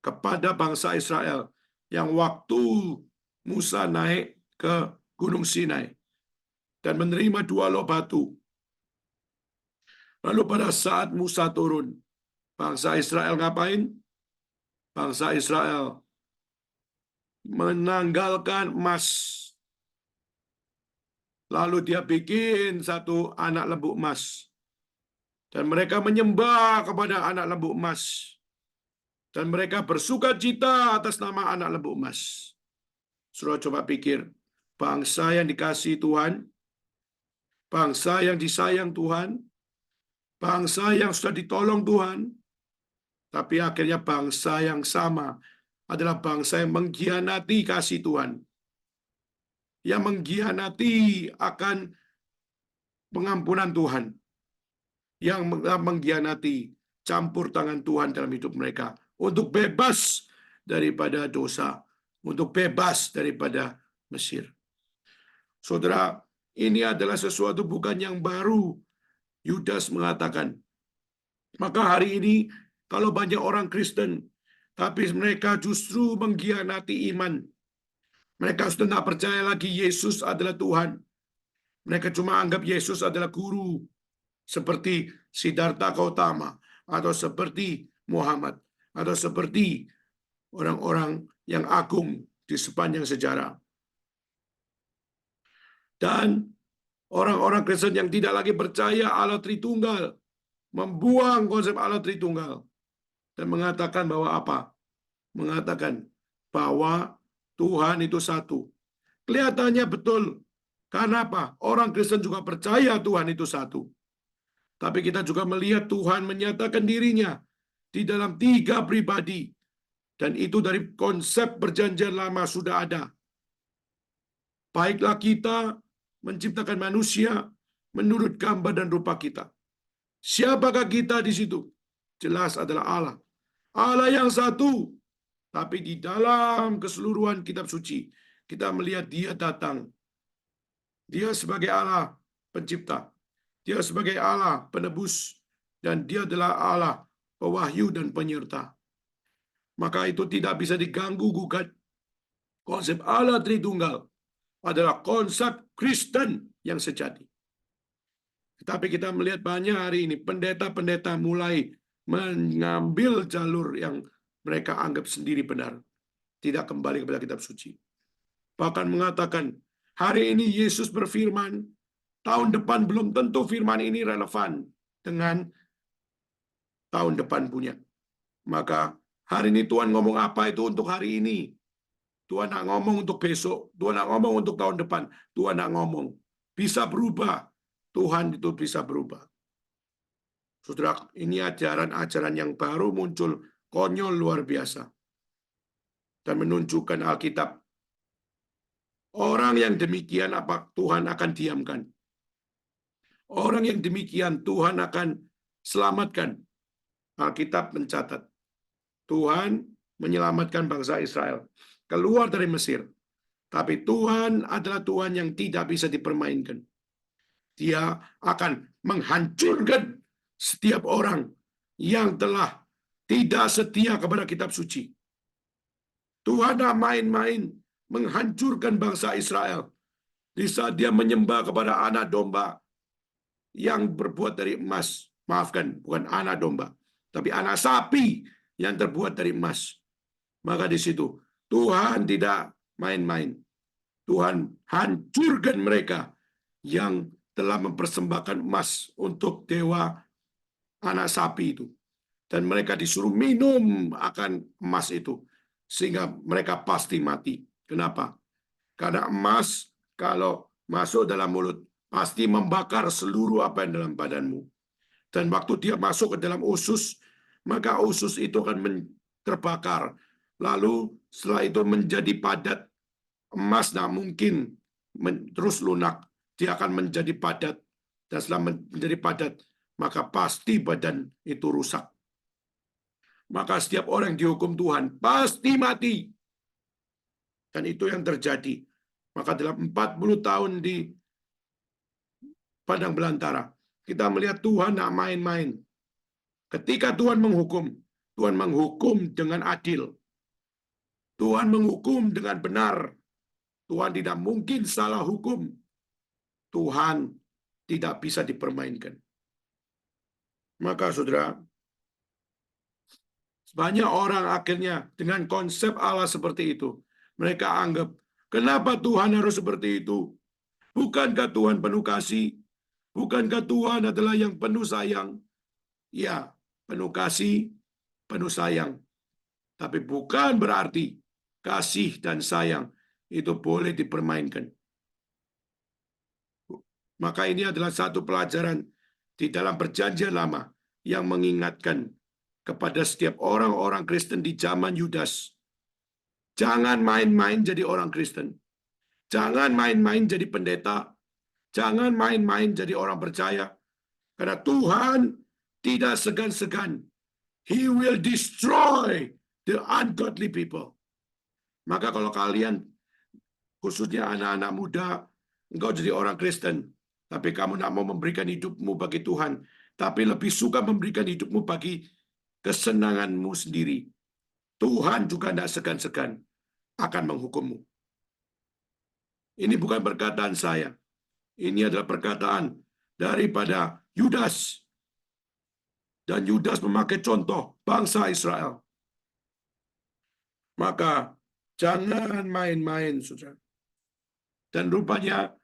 [SPEAKER 5] Kepada bangsa Israel yang waktu Musa naik ke Gunung Sinai dan menerima 2 loh batu. Lalu pada saat Musa turun, bangsa Israel ngapain? Bangsa Israel menanggalkan emas. Lalu dia bikin satu anak lembu emas. Dan mereka menyembah kepada anak lembu emas. Dan mereka bersuka cita atas nama anak lembu emas. Saudara coba pikir, bangsa yang dikasihi Tuhan, bangsa yang disayang Tuhan, bangsa yang sudah ditolong Tuhan, tapi akhirnya bangsa yang sama adalah bangsa yang mengkhianati kasih Tuhan, yang mengkhianati akan pengampunan Tuhan, yang mengkhianati campur tangan Tuhan dalam hidup mereka untuk bebas daripada dosa, untuk bebas daripada Mesir. Saudara, ini adalah sesuatu bukan yang baru. Yudas mengatakan, maka hari ini kalau banyak orang Kristen, tapi mereka justru mengkhianati iman. Mereka sudah tidak percaya lagi Yesus adalah Tuhan. Mereka cuma anggap Yesus adalah guru. Seperti Siddhartha Gautama, atau seperti Muhammad, atau seperti orang-orang yang agung di sepanjang sejarah. Dan orang-orang Kristen yang tidak lagi percaya Allah Tritunggal, membuang konsep Allah Tritunggal, dan mengatakan bahwa apa? Mengatakan bahwa Tuhan itu satu. Kelihatannya betul. Karena apa? Orang Kristen juga percaya Tuhan itu satu. Tapi kita juga melihat Tuhan menyatakan dirinya di dalam 3 pribadi. Dan itu dari konsep perjanjian lama sudah ada. Baiklah kita menciptakan manusia menurut gambar dan rupa kita. Siapakah kita di situ? Jelas adalah Allah. Allah yang satu. Tapi di dalam keseluruhan kitab suci, kita melihat dia datang. Dia sebagai Allah pencipta. Dia sebagai Allah penebus. Dan dia adalah Allah pewahyu dan penyerta. Maka itu tidak bisa diganggu-gugat. Konsep Allah Tritunggal adalah konsep Kristen yang sejati. Tetapi kita melihat banyak hari ini pendeta-pendeta mulai mengambil jalur yang mereka anggap sendiri benar. Tidak kembali kepada kitab suci. Bahkan mengatakan, hari ini Yesus berfirman, tahun depan belum tentu firman ini relevan dengan tahun depan punya. Maka hari ini Tuhan ngomong apa itu untuk hari ini. Tuhan nak ngomong untuk besok. Tuhan nak ngomong untuk tahun depan. Tuhan nak ngomong. Bisa berubah. Tuhan itu bisa berubah. Saudara, ini ajaran-ajaran yang baru muncul. Konyol luar biasa. Dan menunjukkan Alkitab. Orang yang demikian apa Tuhan akan diamkan. Orang yang demikian Tuhan akan selamatkan. Alkitab mencatat. Tuhan menyelamatkan bangsa Israel. Keluar dari Mesir. Tapi Tuhan adalah Tuhan yang tidak bisa dipermainkan. Dia akan menghancurkan setiap orang yang telah tidak setia kepada kitab suci. Tuhan tidak main-main menghancurkan bangsa Israel. Di saat dia menyembah kepada anak domba yang berbuat dari emas. Maafkan, bukan anak domba. Tapi anak sapi yang terbuat dari emas. Maka di situ Tuhan tidak main-main. Tuhan hancurkan mereka yang telah mempersembahkan emas untuk dewa anak sapi itu. Dan mereka disuruh minum akan emas itu. Sehingga mereka pasti mati. Kenapa? Karena emas kalau masuk dalam mulut pasti membakar seluruh apa yang dalam badanmu. Dan waktu dia masuk ke dalam usus, maka usus itu akan terbakar. Lalu setelah itu menjadi padat. Emas tidak mungkin terus lunak. Dia akan menjadi padat. Dan setelah menjadi padat, maka pasti badan itu rusak. Maka setiap orang yang dihukum Tuhan pasti mati. Dan itu yang terjadi. Maka dalam 40 tahun di padang belantara, kita melihat Tuhan tidak main-main. Ketika Tuhan menghukum dengan adil. Tuhan menghukum dengan benar. Tuhan tidak mungkin salah hukum. Tuhan tidak bisa dipermainkan. Maka saudara, banyak orang akhirnya dengan konsep Allah seperti itu. Mereka anggap, kenapa Tuhan harus seperti itu? Bukankah Tuhan penuh kasih? Bukankah Tuhan adalah yang penuh sayang? Ya, penuh kasih, penuh sayang. Tapi bukan berarti kasih dan sayang itu boleh dipermainkan. Maka ini adalah satu pelajaran di dalam perjanjian lama yang mengingatkan kepada setiap orang-orang Kristen di zaman Yudas. Jangan main-main jadi orang Kristen. Jangan main-main jadi pendeta. Jangan main-main jadi orang percaya. Karena Tuhan tidak segan-segan. He will destroy the ungodly people. Maka kalau kalian, khususnya anak-anak muda, engkau jadi orang Kristen, tapi kamu tidak mau memberikan hidupmu bagi Tuhan, tapi lebih suka memberikan hidupmu bagi kesenanganmu sendiri. Tuhan juga tidak segan-segan akan menghukummu. Ini bukan perkataan saya. Ini adalah perkataan daripada Yudas. Dan Yudas memakai contoh bangsa Israel. Maka jangan main-main, saudara. Dan rupanya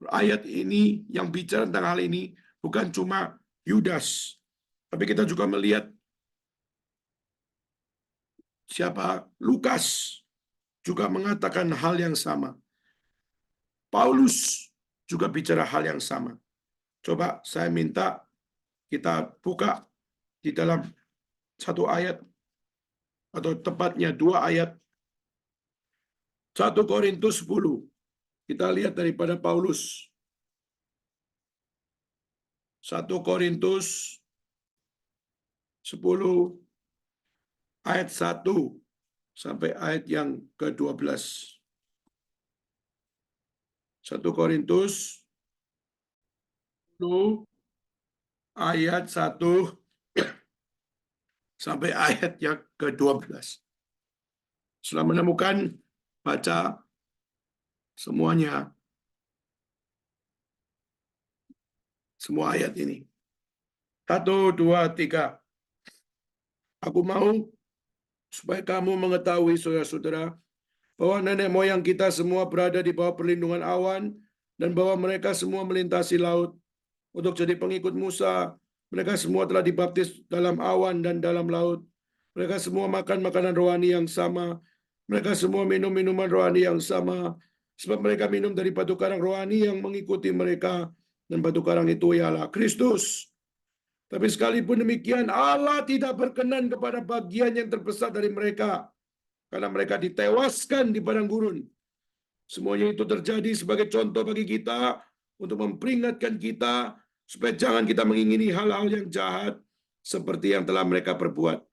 [SPEAKER 5] ayat ini yang bicara tentang hal ini bukan cuma Yudas. Tapi kita juga melihat siapa? Lukas juga mengatakan hal yang sama. Paulus juga bicara hal yang sama. Coba saya minta kita buka di dalam satu ayat, atau tepatnya 2 ayat. 1 Korintus 10. Kita lihat daripada Paulus. 1 Korintus 10 ayat 1 sampai ayat yang ke-12. 1 Korintus 10 ayat 1 sampai ayat yang ke-12. Setelah menemukan, baca semuanya, semua ayat ini. 1, 2, 3. Aku mau supaya kamu mengetahui, saudara-saudara, bahwa nenek moyang kita semua berada di bawah perlindungan awan, dan bahwa mereka semua melintasi laut untuk jadi pengikut Musa. Mereka semua telah dibaptis dalam awan dan dalam laut. Mereka semua makan makanan rohani yang sama. Mereka semua minum minuman rohani yang sama. Sebab mereka minum dari batu karang rohani yang mengikuti mereka. Dan batu karang itu ialah Kristus. Tapi sekalipun demikian, Allah tidak berkenan kepada bagian yang terbesar dari mereka, karena mereka ditewaskan di padang gurun. Semuanya itu terjadi sebagai contoh bagi kita, untuk memperingatkan kita, supaya jangan kita mengingini hal-hal yang jahat, seperti yang telah mereka perbuat.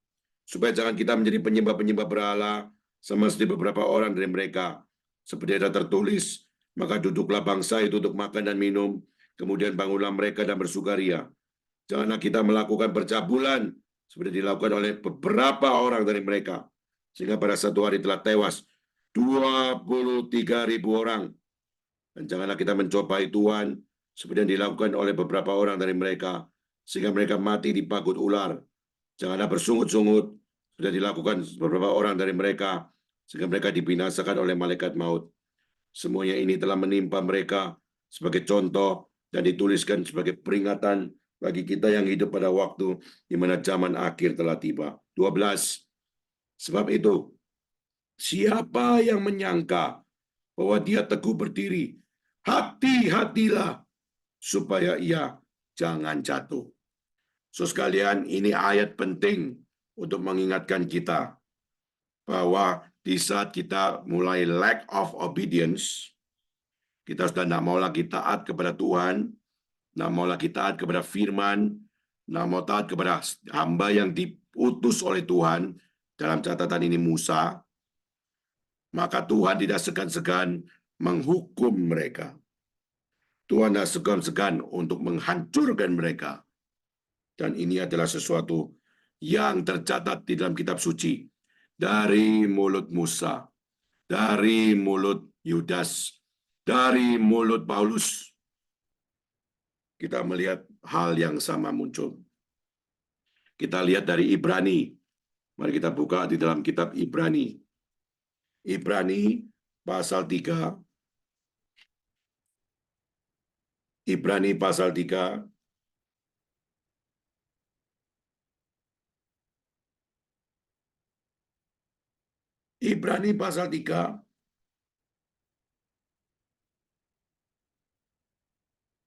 [SPEAKER 5] Supaya jangan kita menjadi penyembah-penyembah berhala, sama seperti beberapa orang dari mereka. Seperti ada tertulis, maka duduklah bangsa itu untuk makan dan minum, kemudian bangunlah mereka dan bersukaria. Janganlah kita melakukan percabulan, seperti dilakukan oleh beberapa orang dari mereka, sehingga pada satu hari telah tewas 23.000 orang. Dan janganlah kita mencobai Tuhan, seperti yang dilakukan oleh beberapa orang dari mereka, sehingga mereka mati dipagut ular. Janganlah bersungut-sungut, sudah dilakukan beberapa orang dari mereka, sehingga mereka dibinasakan oleh malaikat maut. Semuanya ini telah menimpa mereka sebagai contoh dan dituliskan sebagai peringatan bagi kita yang hidup pada waktu di mana zaman akhir telah tiba. 12. Sebab itu, siapa yang menyangka bahwa dia teguh berdiri, hati-hatilah supaya ia jangan jatuh. So sekalian, ini ayat penting untuk mengingatkan kita bahwa di saat kita mulai lack of obedience, kita sudah tidak mau lagi taat kepada Tuhan, tidak mau lagi taat kepada firman, tidak mau taat kepada hamba yang diutus oleh Tuhan, dalam catatan ini Musa, maka Tuhan tidak segan-segan menghukum mereka. Tuhan tidak segan-segan untuk menghancurkan mereka. Dan ini adalah sesuatu yang tercatat di dalam kitab suci. Dari mulut Musa, dari mulut Yudas, dari mulut Paulus, kita melihat hal yang sama muncul. Kita lihat dari Ibrani. Mari kita buka di dalam kitab Ibrani. Ibrani pasal 3. Ibrani pasal 3. Ibrani pasal 3.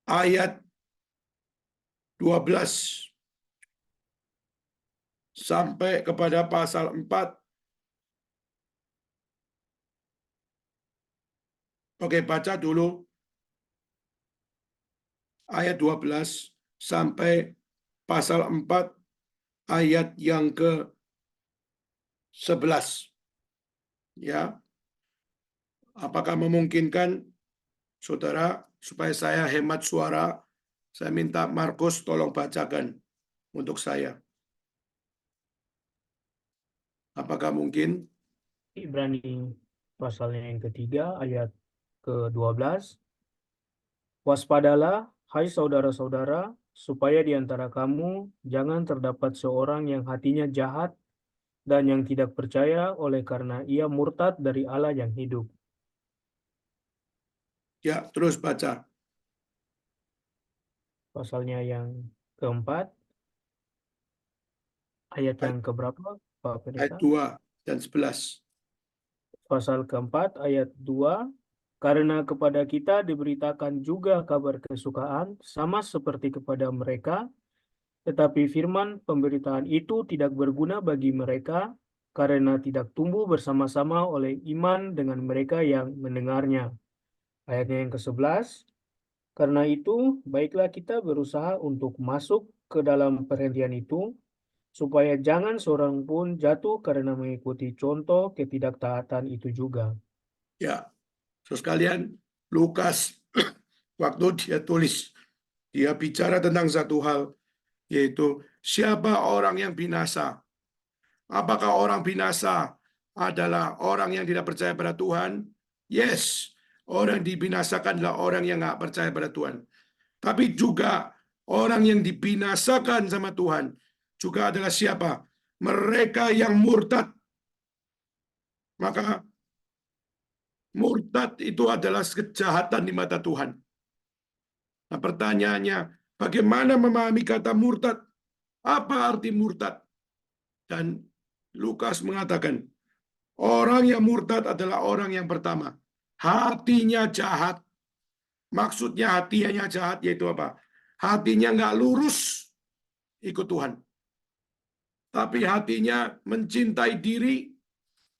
[SPEAKER 5] Ayat 12 sampai kepada pasal 4. Oke, baca dulu ayat 12 sampai pasal 4 ayat yang ke-11. Ya. Apakah memungkinkan, saudara, supaya saya hemat suara, saya minta Markus tolong bacakan untuk saya. Apakah mungkin?
[SPEAKER 1] Ibrani pasalnya yang ketiga ayat ke-12. Waspadalah, hai saudara-saudara, supaya di antara kamu jangan terdapat seorang yang hatinya jahat dan yang tidak percaya oleh karena ia murtad dari Allah yang hidup.
[SPEAKER 5] Ya, terus baca.
[SPEAKER 1] Pasalnya yang keempat, ayat yang keberapa, Pak
[SPEAKER 5] Ayat
[SPEAKER 1] Pendeta?
[SPEAKER 5] 2 dan 11.
[SPEAKER 1] Pasal keempat, ayat 2, karena kepada kita diberitakan juga kabar kesukaan, sama seperti kepada mereka, tetapi firman pemberitaan itu tidak berguna bagi mereka, karena tidak tumbuh bersama-sama oleh iman dengan mereka yang mendengarnya. Ayatnya yang ke-11, karena itu baiklah kita berusaha untuk masuk ke dalam perhentian itu, supaya jangan seorang pun jatuh karena mengikuti contoh ketidaktaatan itu juga.
[SPEAKER 5] Ya, saudara sekalian, Lukas waktu dia tulis, dia bicara tentang satu hal, yaitu siapa orang yang binasa. Apakah orang binasa adalah orang yang tidak percaya pada Tuhan? Yes, orang dibinasakan adalah orang yang nggak percaya pada Tuhan. Tapi juga orang yang dibinasakan sama Tuhan juga adalah siapa? Mereka yang murtad. Maka murtad itu adalah kejahatan di mata Tuhan. Nah, pertanyaannya, bagaimana memahami kata murtad? Apa arti murtad? Dan Lukas mengatakan, orang yang murtad adalah orang yang pertama, hatinya jahat. Maksudnya hatinya jahat yaitu apa? Hatinya nggak lurus ikut Tuhan. Tapi hatinya mencintai diri,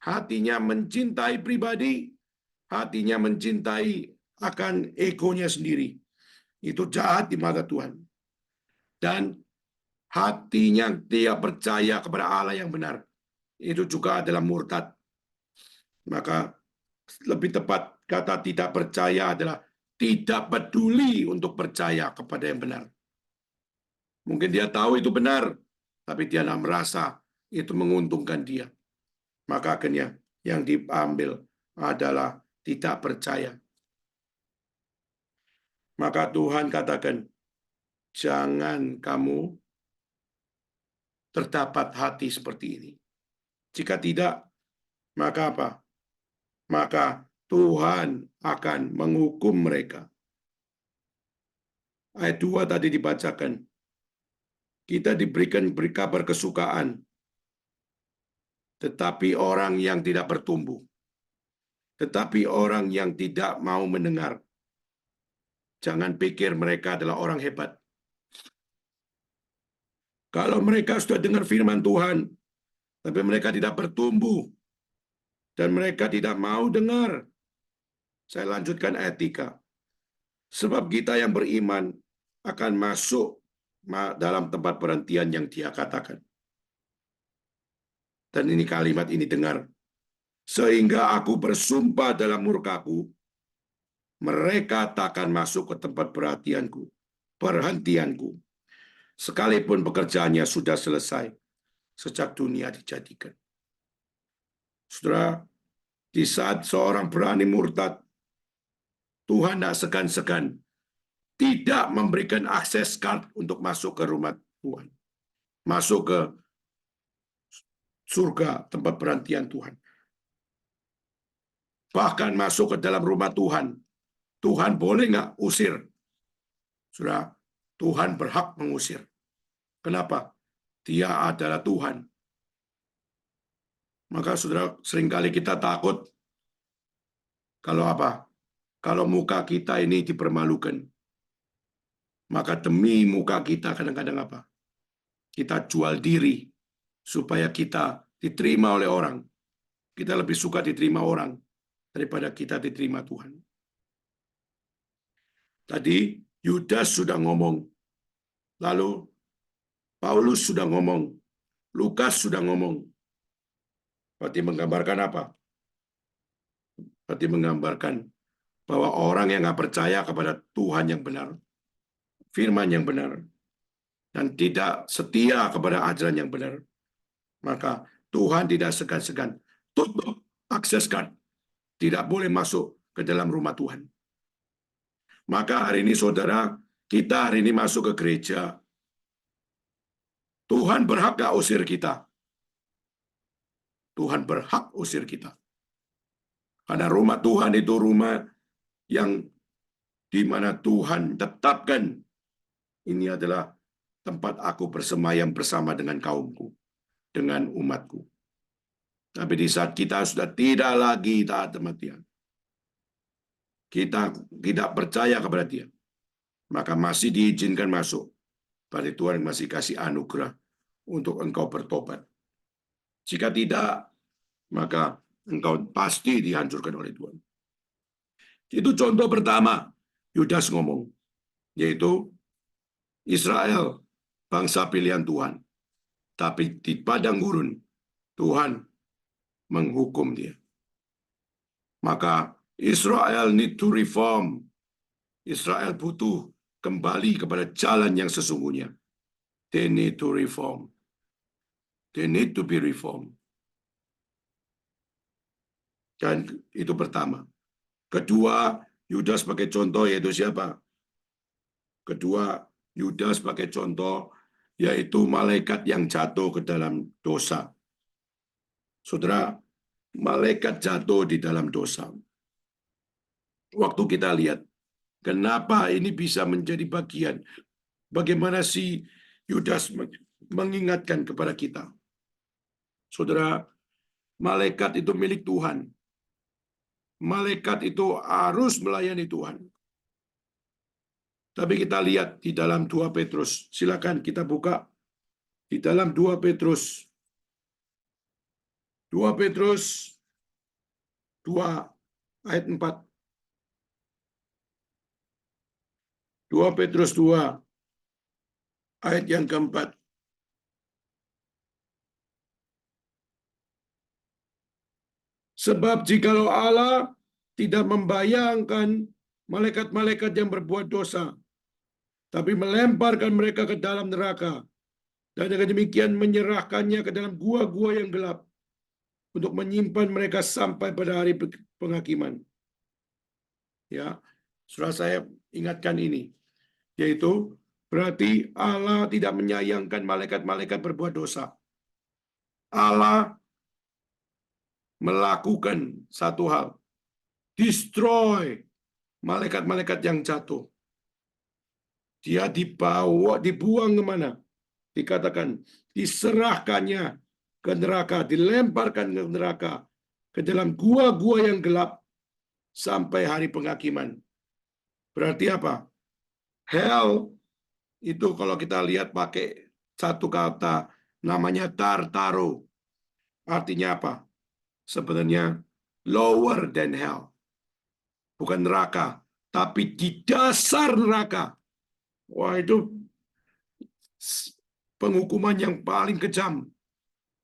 [SPEAKER 5] hatinya mencintai pribadi, hatinya mencintai akan egonya sendiri. Itu jahat di mata Tuhan. Dan hatinya dia percaya kepada Allah yang benar. Itu juga adalah murtad. Maka lebih tepat kata tidak percaya adalah tidak peduli untuk percaya kepada yang benar. Mungkin dia tahu itu benar, tapi dia tidak merasa itu menguntungkan dia. Maka akhirnya yang diambil adalah tidak percaya. Maka Tuhan katakan, jangan kamu terdapat hati seperti ini. Jika tidak, maka apa? Maka Tuhan akan menghukum mereka. Ayat 2 tadi dibacakan. Kita diberikan kabar kesukaan. Tetapi orang yang tidak bertumbuh. Tetapi orang yang tidak mau mendengar. Jangan pikir mereka adalah orang hebat. Kalau mereka sudah dengar firman Tuhan, tapi mereka tidak bertumbuh, dan mereka tidak mau dengar. Saya lanjutkan ayat 3. Sebab kita yang beriman akan masuk dalam tempat perhentian yang dia katakan. Dan ini kalimat ini dengar. Sehingga aku bersumpah dalam murkaku, mereka takkan masuk ke tempat perhentianku. Sekalipun pekerjaannya sudah selesai sejak dunia dijadikan. Saudara, di saat seorang berani murtad, Tuhan tidak segan-segan tidak memberikan akses card untuk masuk ke rumah Tuhan. Masuk ke surga, tempat perhentian Tuhan. Bahkan masuk ke dalam rumah Tuhan. Tuhan boleh nggak usir? Saudara, Tuhan berhak mengusir. Kenapa? Dia adalah Tuhan. Maka saudara, seringkali kita takut kalau apa? Kalau muka kita ini dipermalukan. Maka demi muka kita kadang-kadang apa? Kita jual diri supaya kita diterima oleh orang. Kita lebih suka diterima orang daripada kita diterima Tuhan. Tadi Yudas sudah ngomong. Lalu Paulus sudah ngomong. Lukas sudah ngomong. Berarti menggambarkan apa? Berarti menggambarkan bahwa orang yang nggak percaya kepada Tuhan yang benar, firman yang benar, dan tidak setia kepada ajaran yang benar, maka Tuhan tidak segan-segan tutup akses card. Tidak boleh masuk ke dalam rumah Tuhan. Maka hari ini saudara, kita hari ini masuk ke gereja. Tuhan berhak gak usir kita? Tuhan berhak usir kita. Karena rumah Tuhan itu rumah yang di mana Tuhan tetapkan ini adalah tempat aku bersemayam bersama dengan kaumku, dengan umatku. Tapi di saat kita sudah tidak lagi taat sama Dia, kita tidak percaya kepada Dia, maka masih diizinkan masuk. Berarti Tuhan masih kasih anugerah untuk engkau bertobat. Jika tidak, maka engkau pasti dihancurkan oleh Tuhan. Itu contoh pertama, Yudas ngomong, yaitu Israel, bangsa pilihan Tuhan. Tapi di padang gurun, Tuhan menghukum dia. Maka Israel need to reform. Israel butuh kembali kepada jalan yang sesungguhnya. They need to reform. They need to be reformed. Dan itu pertama. Kedua, Yudas sebagai contoh yaitu siapa? Kedua, Yudas sebagai contoh yaitu malaikat yang jatuh ke dalam dosa. Saudara, malaikat jatuh di dalam dosa. Waktu kita lihat, kenapa ini bisa menjadi bagian? Bagaimana si Yudas mengingatkan kepada kita? Saudara, malaikat itu milik Tuhan. Malaikat itu harus melayani Tuhan. Tapi kita lihat di dalam 2 Petrus. Silakan kita buka. Di dalam 2 Petrus. 2 Petrus 2 ayat 4. 2 Petrus 2 ayat yang keempat. Sebab jikalau Allah tidak membayangkan malaikat-malaikat yang berbuat dosa, tapi melemparkan mereka ke dalam neraka, dan dengan demikian menyerahkannya ke dalam gua-gua yang gelap, untuk menyimpan mereka sampai pada hari penghakiman. Ya, saudara saya ingatkan ini, yaitu berarti Allah tidak menyayangkan malaikat-malaikat berbuat dosa. Allah melakukan satu hal, destroy malaikat-malaikat yang jatuh. Dia dibuang kemana? Dikatakan, diserahkannya ke neraka, dilemparkan ke neraka, ke dalam gua-gua yang gelap, sampai hari penghakiman. Berarti apa? Hell, itu kalau kita lihat pakai satu kata, namanya Tartaro. Artinya apa? Sebenarnya lower than hell. Bukan neraka, tapi di dasar neraka. Wah, itu penghukuman yang paling kejam.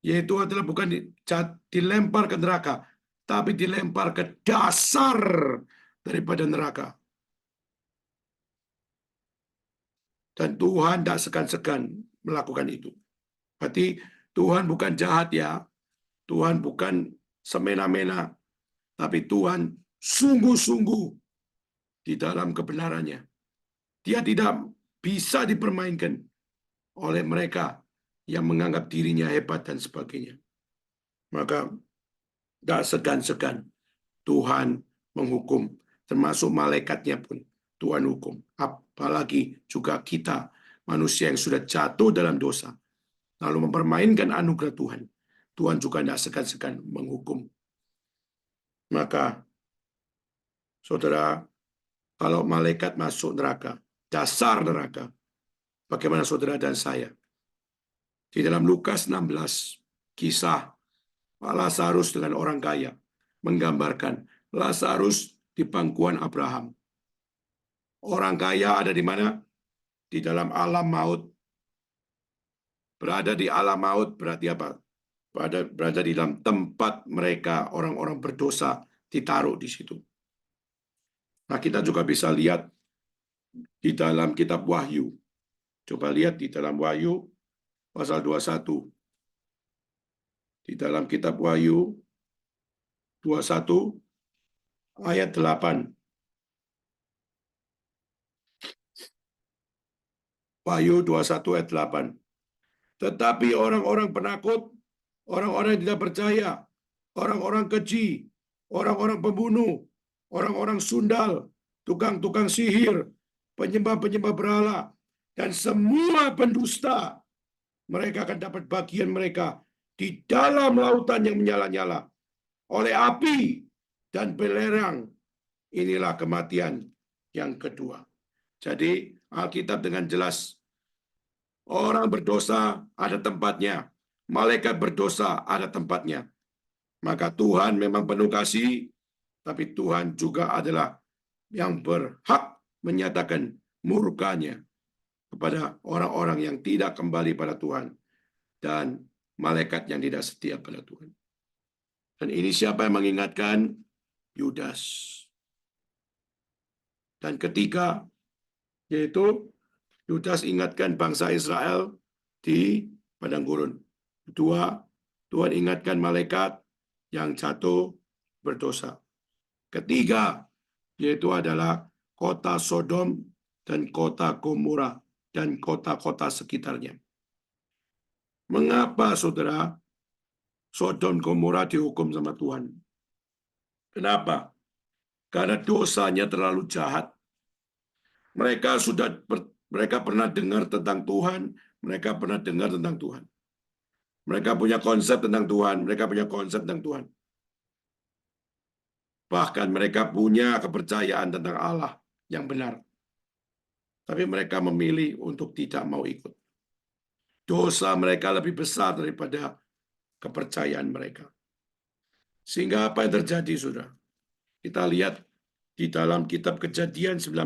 [SPEAKER 5] Yaitu adalah bukan dilempar ke neraka, tapi dilempar ke dasar daripada neraka. Dan Tuhan tidak segan-segan melakukan itu. Berarti Tuhan bukan jahat ya. Tuhan bukan semena-mena, tapi Tuhan sungguh-sungguh di dalam kebenarannya. Dia tidak bisa dipermainkan oleh mereka yang menganggap dirinya hebat dan sebagainya. Maka tidak segan-segan Tuhan menghukum, termasuk malaikatnya pun Tuhan hukum. Apalagi juga kita, manusia yang sudah jatuh dalam dosa, lalu mempermainkan anugerah Tuhan. Tuhan juga tidak segan-segan menghukum. Maka, saudara, kalau malaikat masuk neraka, dasar neraka, bagaimana saudara dan saya? Di dalam Lukas 16, kisah Lazarus dengan orang kaya, menggambarkan Lazarus di pangkuan Abraham. Orang kaya ada di mana? Di dalam alam maut. Berada di alam maut berarti apa? Berada di dalam tempat mereka, orang-orang berdosa, ditaruh di situ. Nah, kita juga bisa lihat di dalam kitab Wahyu. Coba lihat di dalam Wahyu pasal 21. Di dalam kitab Wahyu 21 ayat 8. Wahyu 21 ayat 8. Tetapi orang-orang penakut, orang-orang yang tidak percaya, orang-orang keji, orang-orang pembunuh, orang-orang sundal, tukang-tukang sihir, penyembah-penyembah berhala, dan semua pendusta, mereka akan dapat bagian mereka di dalam lautan yang menyala-nyala oleh api dan belerang. Inilah kematian yang kedua. Jadi Alkitab dengan jelas, orang berdosa ada tempatnya, malaikat berdosa ada tempatnya. Maka Tuhan memang penuh kasih, tapi Tuhan juga adalah yang berhak menyatakan murkanya kepada orang-orang yang tidak kembali pada Tuhan. dan malaikat yang tidak setia pada Tuhan. Dan ini siapa yang mengingatkan? Yudas. Dan ketiga, yaitu Yudas ingatkan bangsa Israel di padang gurun. Kedua, Tuhan ingatkan malaikat yang jatuh berdosa. Ketiga, yaitu adalah kota Sodom dan kota Gomora dan kota-kota sekitarnya. Mengapa, saudara, Sodom Gomora dihukum sama Tuhan? Kenapa? Karena dosanya terlalu jahat. Mereka pernah dengar tentang Tuhan, mereka pernah dengar tentang Tuhan. Mereka punya konsep tentang Tuhan, mereka punya konsep tentang Tuhan. Bahkan mereka punya kepercayaan tentang Allah yang benar. Tapi mereka memilih untuk tidak mau ikut. Dosa mereka lebih besar daripada kepercayaan mereka. Sehingga apa yang terjadi, saudara? Kita lihat di dalam kitab Kejadian 19.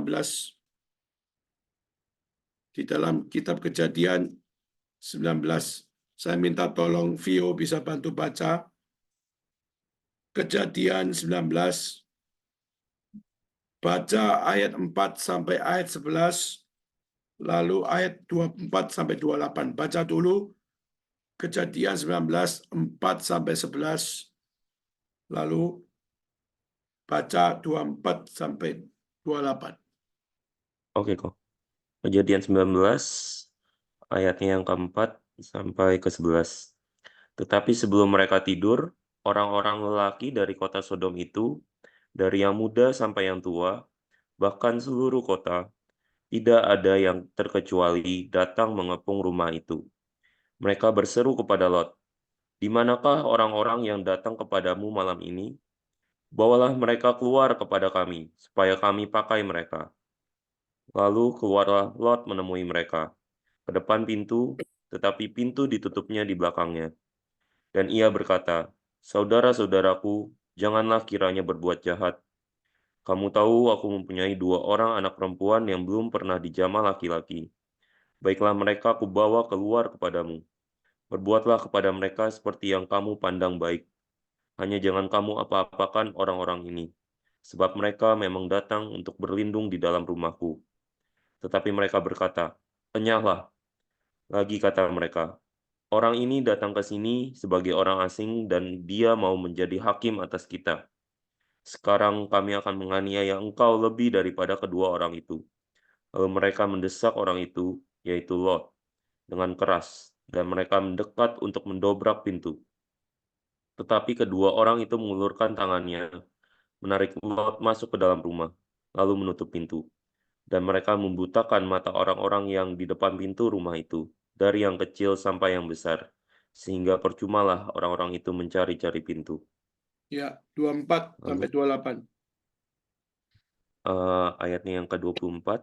[SPEAKER 5] Di dalam kitab Kejadian 19. Saya minta tolong Vio bisa bantu baca. Kejadian 19. Baca ayat 4 sampai ayat 11. Lalu ayat 24 sampai 28. Baca dulu Kejadian 19, 4 sampai 11. Lalu baca 24 sampai 28.
[SPEAKER 6] Oke kok. Kejadian 19 ayatnya yang keempat sampai ke-11. Tetapi sebelum mereka tidur, orang-orang lelaki dari kota Sodom itu, dari yang muda sampai yang tua, bahkan seluruh kota, tidak ada yang terkecuali datang mengepung rumah itu. Mereka berseru kepada Lot, "Di manakah orang-orang yang datang kepadamu malam ini? Bawalah mereka keluar kepada kami, supaya kami pakai mereka." Lalu keluarlah Lot menemui mereka ke depan pintu, tetapi pintu ditutupnya di belakangnya. Dan ia berkata, "Saudara-saudaraku, janganlah kiranya berbuat jahat. Kamu tahu aku mempunyai 2 orang anak perempuan yang belum pernah dijamah laki-laki. Baiklah mereka kubawa keluar kepadamu. Berbuatlah kepada mereka seperti yang kamu pandang baik. Hanya jangan kamu apa-apakan orang-orang ini, sebab mereka memang datang untuk berlindung di dalam rumahku." Tetapi mereka berkata, "Enyahlah." Lagi kata mereka, "Orang ini datang ke sini sebagai orang asing dan dia mau menjadi hakim atas kita. Sekarang kami akan menganiaya engkau lebih daripada kedua orang itu." Lalu mereka mendesak orang itu, yaitu Lot, dengan keras, dan mereka mendekat untuk mendobrak pintu. Tetapi kedua orang itu mengulurkan tangannya, menarik Lot masuk ke dalam rumah, lalu menutup pintu. Dan mereka membutakan mata orang-orang yang di depan pintu rumah itu, dari yang kecil sampai yang besar, sehingga percumalah orang-orang itu mencari-cari pintu.
[SPEAKER 5] Ya, 24 sampai 28.
[SPEAKER 6] Ayatnya yang ke-24.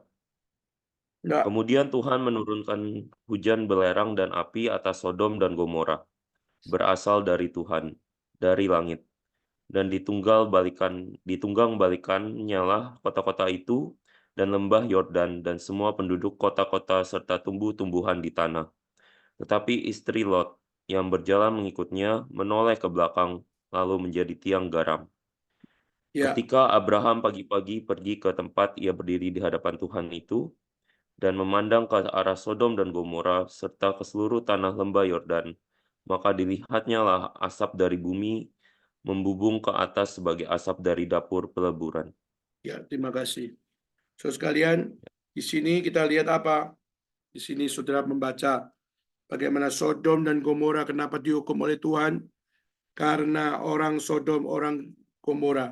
[SPEAKER 5] Enggak.
[SPEAKER 6] Kemudian Tuhan menurunkan hujan belerang dan api atas Sodom dan Gomora, berasal dari Tuhan, dari langit. Dan ditunggang balikannya lah kota-kota itu, dan lembah Yordan, dan semua penduduk kota-kota serta tumbuh-tumbuhan di tanah. Tetapi istri Lot yang berjalan mengikutnya menoleh ke belakang, lalu menjadi tiang garam.
[SPEAKER 5] Ya,
[SPEAKER 6] Ketika Abraham pagi-pagi pergi ke tempat ia berdiri di hadapan Tuhan itu, dan memandang ke arah Sodom dan Gomora, serta ke seluruh tanah lembah Yordan, maka dilihatnya lah asap dari bumi membubung ke atas sebagai asap dari dapur peleburan.
[SPEAKER 5] ya, terima kasih. Saudara sekalian, di sini kita lihat apa? Di sini saudara membaca bagaimana Sodom dan Gomora kenapa dihukum oleh Tuhan? Karena orang Sodom, orang Gomora,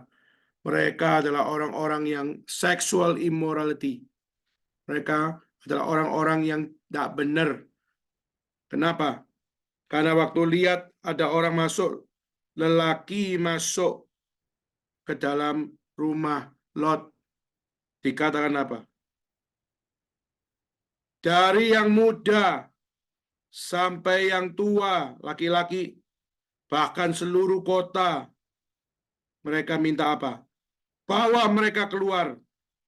[SPEAKER 5] mereka adalah orang-orang yang sexual immorality. Mereka adalah orang-orang yang tidak benar. Kenapa? Karena waktu lihat ada orang masuk, lelaki masuk ke dalam rumah Lot, dikatakan apa? Dari yang muda sampai yang tua, laki-laki, bahkan seluruh kota, mereka minta apa? Bawa mereka keluar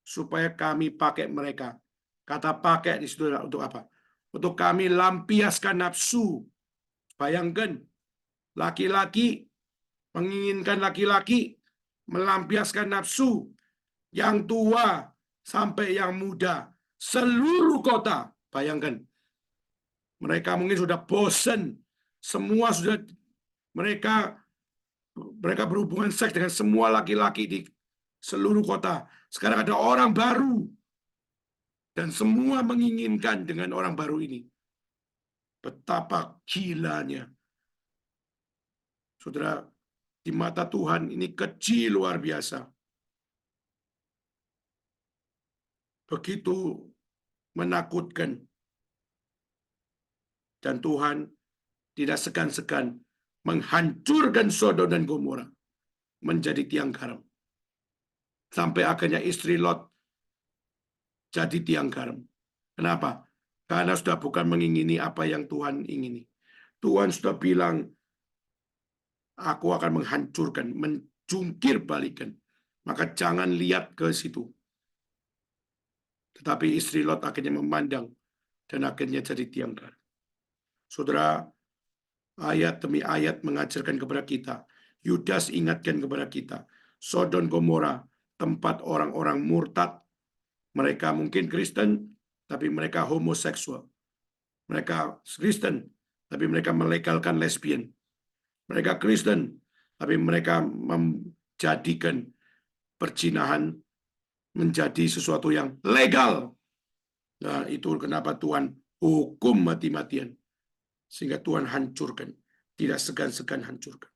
[SPEAKER 5] supaya kami pakai mereka. Kata pakai di situ untuk apa? Untuk kami lampiaskan nafsu Bayangkan, laki-laki menginginkan laki-laki, melampiaskan nafsu, yang tua sampai yang muda, seluruh kota. Bayangkan, mereka mungkin sudah bosan, semua sudah mereka berhubungan seks dengan semua laki-laki di seluruh kota. Sekarang ada orang baru, dan semua menginginkan dengan orang baru ini. Betapa gilanya. Saudara, di mata Tuhan ini kecil luar biasa. Begitu menakutkan. Dan Tuhan tidak segan-segan menghancurkan Sodom dan Gomora menjadi tiang garam. Sampai akhirnya istri Lot jadi tiang garam. Kenapa? Karena sudah bukan mengingini apa yang Tuhan ingini. Tuhan sudah bilang, aku akan menghancurkan, menjungkir balikan. Maka jangan lihat ke situ. Tetapi istri Lot akhirnya memandang dan akhirnya jadi tiang garam. Saudara, ayat demi ayat mengajarkan kepada kita. Yudas ingatkan kepada kita. Sodom Gomora, tempat orang-orang murtad. Mereka mungkin Kristen, tapi mereka homoseksual. Mereka Kristen, tapi mereka melegalkan lesbian. Mereka Kristen, tapi mereka menjadikan perzinahan menjadi sesuatu yang legal. Nah, itu kenapa Tuhan hukum mati-matian. Sehingga Tuhan hancurkan. Tidak segan-segan hancurkan.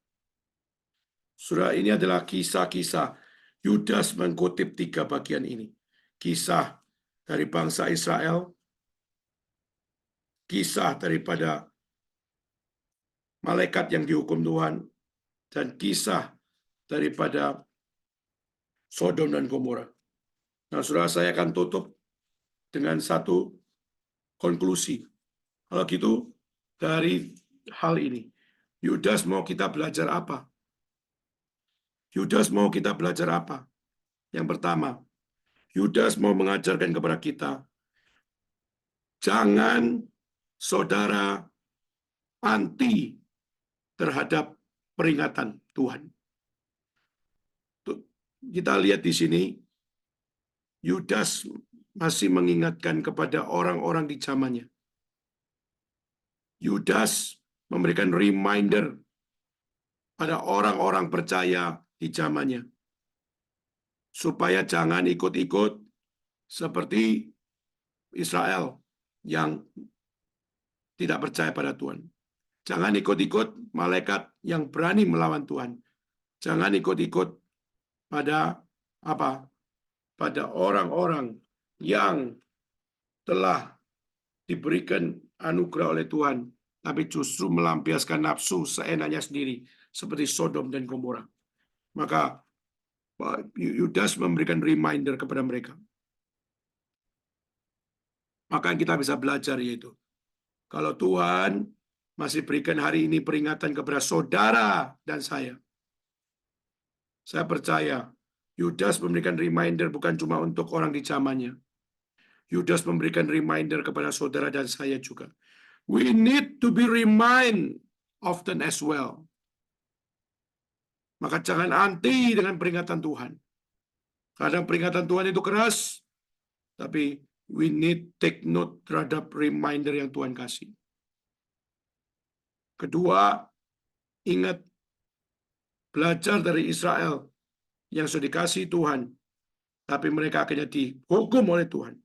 [SPEAKER 5] Saudara, ini adalah kisah-kisah. Yudas mengutip 3 bagian ini. Kisah dari bangsa Israel. Kisah daripada malaikat yang dihukum Tuhan. Dan kisah daripada Sodom dan Gomora. Nah, saudara, saya akan tutup dengan satu konklusi. Kalau gitu, dari hal ini, Yudas mau kita belajar apa? Yudas mau kita belajar apa? Yang pertama, Yudas mau mengajarkan kepada kita, jangan saudara anti terhadap peringatan Tuhan. Kita lihat di sini, Yudas masih mengingatkan kepada orang-orang di zamannya. Yudas memberikan reminder pada orang-orang percaya di zamannya. Supaya jangan ikut-ikut seperti Israel yang tidak percaya pada Tuhan. Jangan ikut-ikut malaikat yang berani melawan Tuhan. Jangan ikut-ikut pada apa? Pada orang-orang yang telah diberikan anugerah oleh Tuhan, tapi justru melampiaskan nafsu seenaknya sendiri, seperti Sodom dan Gomora. Maka Yudas memberikan reminder kepada mereka. Maka yang kita bisa belajar yaitu, kalau Tuhan masih berikan hari ini peringatan kepada saudara dan saya percaya Yudas memberikan reminder bukan cuma untuk orang di zamannya. Yudas memberikan reminder kepada saudara dan saya juga. We need to be reminded often as well. Maka jangan anti dengan peringatan Tuhan. Kadang peringatan Tuhan itu keras, tapi we need take note terhadap reminder yang Tuhan kasih. Kedua, ingat belajar dari Israel yang sudah dikasih Tuhan, tapi mereka akhirnya dihukum oleh Tuhan.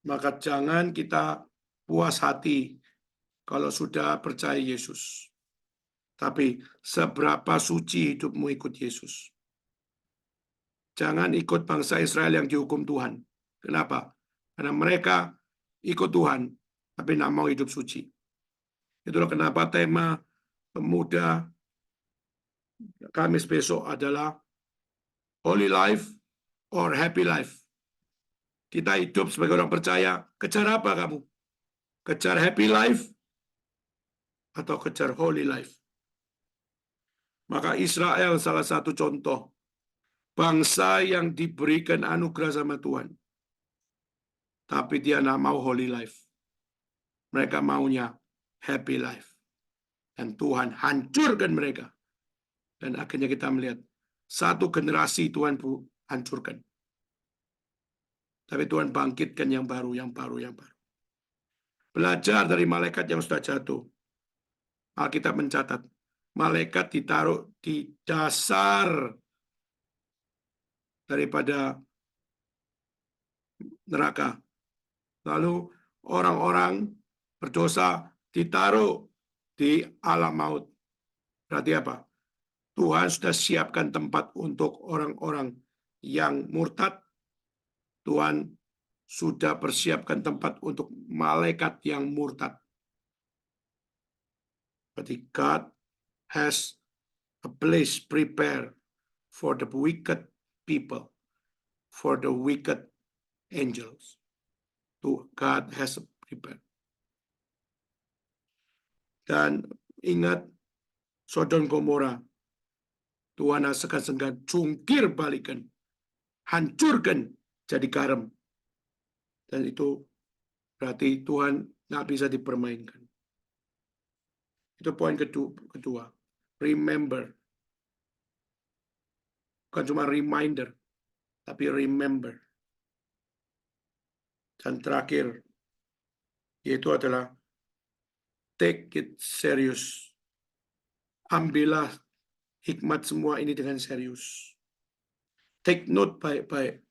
[SPEAKER 5] Maka jangan kita puas hati kalau sudah percaya Yesus. Tapi seberapa suci hidupmu ikut Yesus. Jangan ikut bangsa Israel yang dihukum Tuhan. Kenapa? Karena mereka ikut Tuhan, tapi tidak mau hidup suci. Itulah kenapa tema pemuda Kamis besok adalah Holy Life or Happy Life. Kita hidup sebagai orang percaya, kejar apa kamu? Kejar happy life atau kejar holy life? Maka Israel salah satu contoh bangsa yang diberikan anugerah sama Tuhan. Tapi dia tidak mau holy life. Mereka maunya happy life. Dan Tuhan hancurkan mereka. Dan akhirnya kita melihat satu generasi Tuhan hancurkan. Tapi Tuhan bangkitkan yang baru, yang baru, yang baru. Belajar dari malaikat yang sudah jatuh. Alkitab mencatat, malaikat ditaruh di dasar daripada neraka. Lalu orang-orang berdosa ditaruh di alam maut. Berarti apa? Tuhan sudah siapkan tempat untuk orang-orang yang murtad. Tuhan sudah persiapkan tempat untuk malaikat yang murtad. Berarti God has a place prepared for the wicked people, for the wicked angels. God has prepared. Dan ingat Sodom Gomora, Tuhan segan-segan cungkir balikan, hancurkan jadi garam. Dan itu berarti Tuhan nggak bisa dipermainkan. Itu poin kedua. Remember. Bukan cuma reminder, tapi remember. Dan terakhir, yaitu adalah take it serious. Ambillah hikmat semua ini dengan serius. Take note baik-baik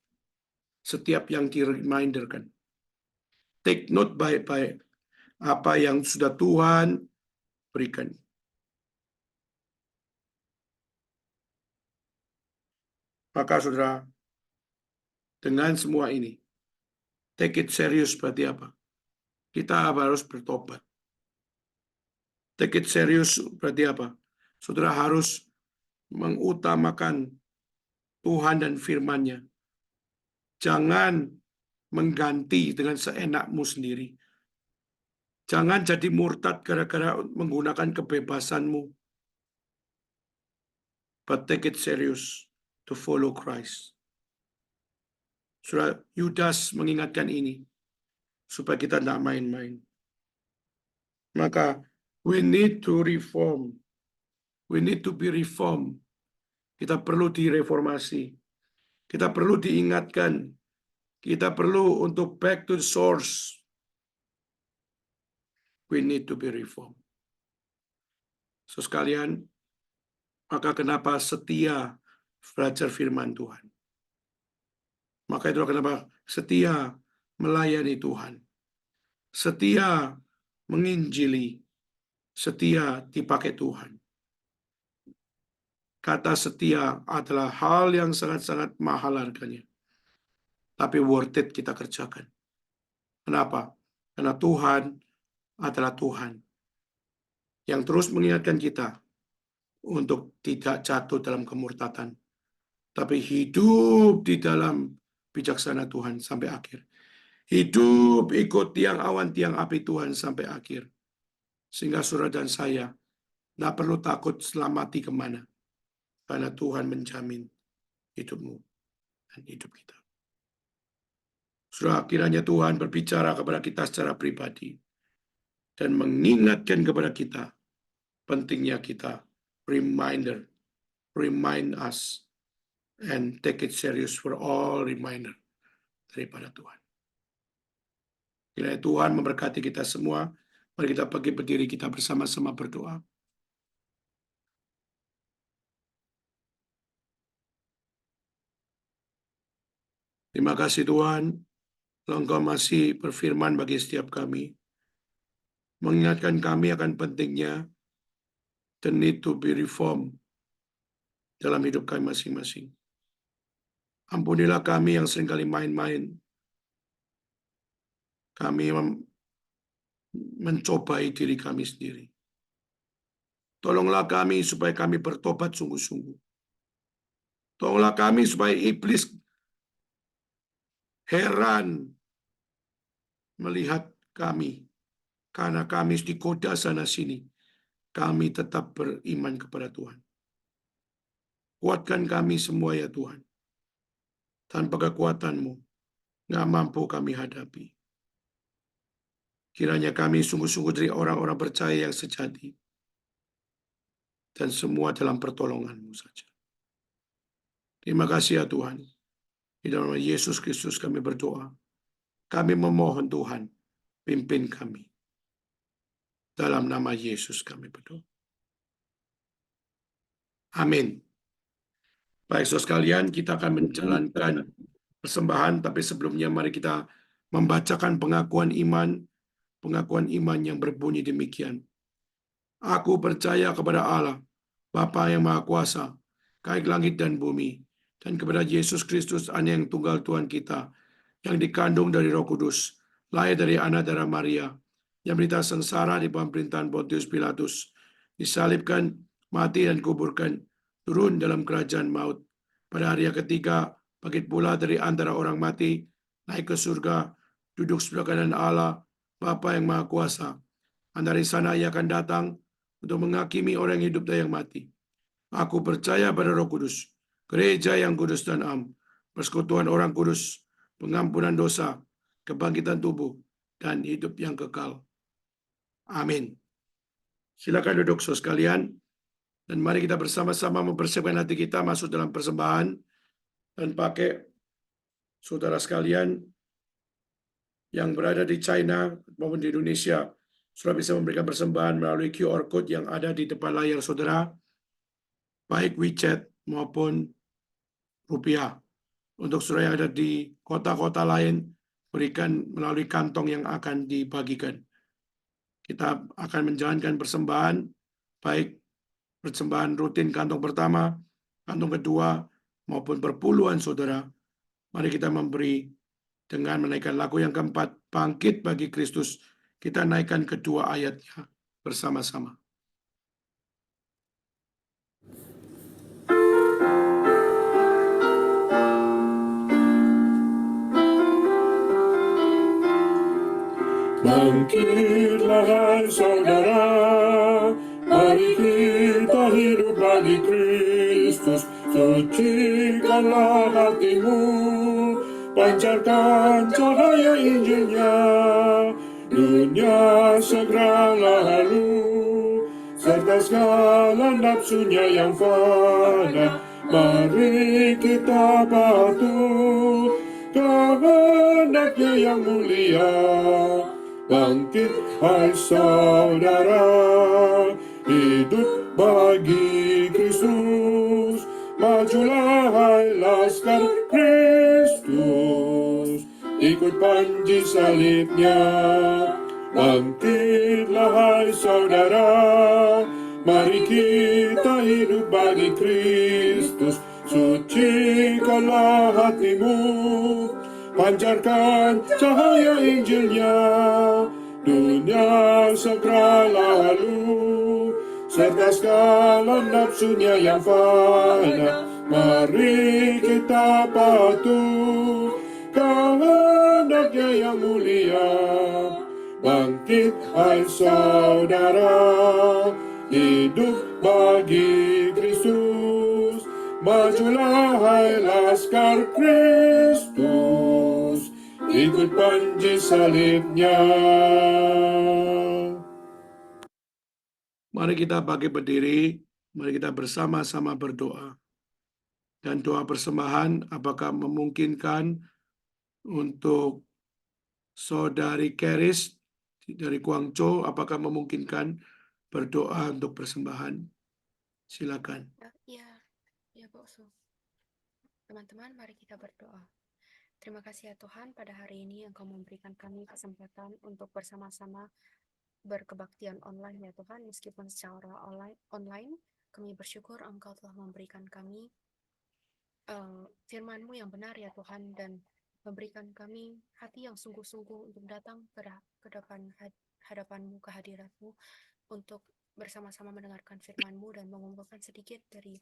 [SPEAKER 5] setiap yang di-reminderkan. Take note baik-baik apa yang sudah Tuhan berikan. Maka saudara, dengan semua ini, take it serious berarti apa? Kita harus bertobat. Take it serious berarti apa? Saudara harus mengutamakan Tuhan dan firman-Nya. Jangan mengganti dengan seenakmu sendiri. Jangan jadi murtad gara-gara menggunakan kebebasanmu. But take it serious to follow Christ. Saudara, Yudas mengingatkan ini supaya kita tidak main-main. Maka we need to reform. We need to be reformed. Kita perlu direformasi. Kita perlu diingatkan. Kita perlu untuk back to the source. We need to be reformed. So sekalian, maka kenapa setia belajar firman Tuhan? Maka itu kenapa setia melayani Tuhan. Setia menginjili. Setia dipakai Tuhan. Kata setia adalah hal yang sangat-sangat mahal harganya. Tapi worth it kita kerjakan. Kenapa? Karena Tuhan adalah Tuhan yang terus mengingatkan kita untuk tidak jatuh dalam kemurtatan, tapi hidup di dalam bijaksana Tuhan sampai akhir. Hidup ikut tiang awan, tiang api Tuhan sampai akhir. Sehingga saudara dan saya tidak perlu takut selamati kemana. Karena Tuhan menjamin hidupmu dan hidup kita. Saudara, kiranya Tuhan berbicara kepada kita secara pribadi dan mengingatkan kepada kita pentingnya kita remind us and take it serious for all reminder daripada Tuhan. Kiranya Tuhan memberkati kita semua. Mari kita pergi berdiri, kita bersama-sama berdoa. Terima kasih Tuhan, Engkau masih berfirman bagi setiap kami, mengingatkan kami akan pentingnya the need to be reformed dalam hidup kami masing-masing. Ampunilah kami yang seringkali main-main. Kami mencobai diri kami sendiri. Tolonglah kami supaya kami bertobat sungguh-sungguh. Tolonglah kami supaya iblis heran melihat kami. Karena kami digoda sana-sini. Kami tetap beriman kepada Tuhan. Kuatkan kami semua ya Tuhan. Tanpa kekuatan-Mu, nggak mampu kami hadapi. Kiranya kami sungguh-sungguh dari orang-orang percaya yang sejati. Dan semua dalam pertolongan-Mu saja. Terima kasih ya Tuhan. Di dalam nama Yesus Kristus kami berdoa. Kami memohon Tuhan, pimpin kami. Dalam nama Yesus kami berdoa. Amin. Baik, saudara sekalian, kita akan menjalankan persembahan, tapi sebelumnya mari kita membacakan pengakuan iman yang berbunyi demikian. Aku percaya kepada Allah, Bapa yang Maha Kuasa, Kait langit dan bumi, dan kepada Yesus Kristus, Anak yang tunggal Tuhan kita, yang dikandung dari Roh Kudus, lahir dari anak darah Maria, yang menderita sengsara di bawah pemerintahan Pontius Pilatus, disalibkan, mati dan kuburkan, turun dalam kerajaan maut. Pada hari yang ketiga, bangkit pula dari antara orang mati, naik ke surga, duduk sebelah kanan Allah, Bapa yang Maha Kuasa. Dari sana ia akan datang untuk menghakimi orang yang hidup dan yang mati. Aku percaya pada Roh Kudus, gereja yang kudus dan am, persekutuan orang kudus, pengampunan dosa, kebangkitan tubuh, dan hidup yang kekal. Amin. Silakan duduk saudara sekalian, dan mari kita bersama-sama mempersiapkan hati kita masuk dalam persembahan, dan pakai saudara sekalian yang berada di China maupun di Indonesia sudah bisa memberikan persembahan melalui QR Code yang ada di depan layar saudara, baik WeChat maupun rupiah. Untuk saudara yang ada di kota-kota lain, berikan melalui kantong yang akan dibagikan. Kita akan menjalankan persembahan, baik persembahan rutin kantong pertama, kantong kedua, maupun perpuluhan saudara. Mari kita memberi dengan menaikkan lagu yang keempat, Bangkit bagi Kristus. Kita naikkan kedua ayatnya bersama-sama.
[SPEAKER 3] Bangkitlah hai saudara, mari kita hidup bagi Kristus. Sucikanlah hatimu, pancarkan cahaya Injilnya. Dunia segera lalu, serta segala nafsunya yang fana. Mari kita patuh kehendaknya yang mulia. Bangkit hai saudara, hidup bagi Kristus. Majulah hai laskar Kristus, ikut panji salibnya. Bangkitlah hai saudara, mari kita hidup bagi Kristus. Sucikanlah hatimu, pancarkan cahaya Injilnya. Dunia segera lalu, serta segala nafsunya yang fana. Mari kita patuh kehendaknya yang mulia. Bangkit hai saudara, hidup bagi Kristus. Majulah hai laskar Kristus, ikut panji salibnya.
[SPEAKER 5] Mari kita bagi berdiri, mari kita bersama-sama berdoa. Dan doa persembahan apakah memungkinkan untuk saudari Keris dari Guangzhou, apakah memungkinkan berdoa untuk persembahan? Silakan.
[SPEAKER 7] Ya Bu. Teman-teman, mari kita berdoa. Terima kasih ya Tuhan, pada hari ini Engkau memberikan kami kesempatan untuk bersama-sama berkebaktian online ya Tuhan, meskipun secara online, kami bersyukur Engkau telah memberikan kami firman-Mu yang benar ya Tuhan, dan memberikan kami hati yang sungguh-sungguh untuk datang ke depan hadapan-Mu, ke hadirat-Mu, untuk bersama-sama mendengarkan firman-Mu dan mengumpulkan sedikit dari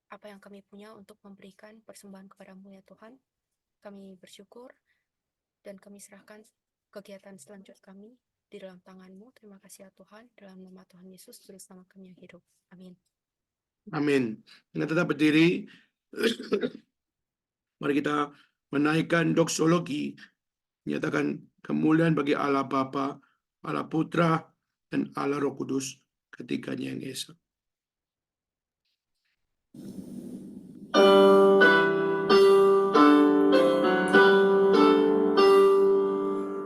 [SPEAKER 7] apa yang kami punya untuk memberikan persembahan kepada-Mu ya Tuhan. Kami bersyukur dan kami serahkan kegiatan selanjutnya kami di dalam tangan-Mu. Terima kasih ya Tuhan, dalam nama Tuhan Yesus, Juru Selamat kami yang hidup. Amin.
[SPEAKER 5] Amin. Dengan tetap berdiri, mari kita menaikkan doksologi Menyatakan kemuliaan bagi Allah Bapa, Allah Putra, dan Allah Roh Kudus ketiganya yang esa.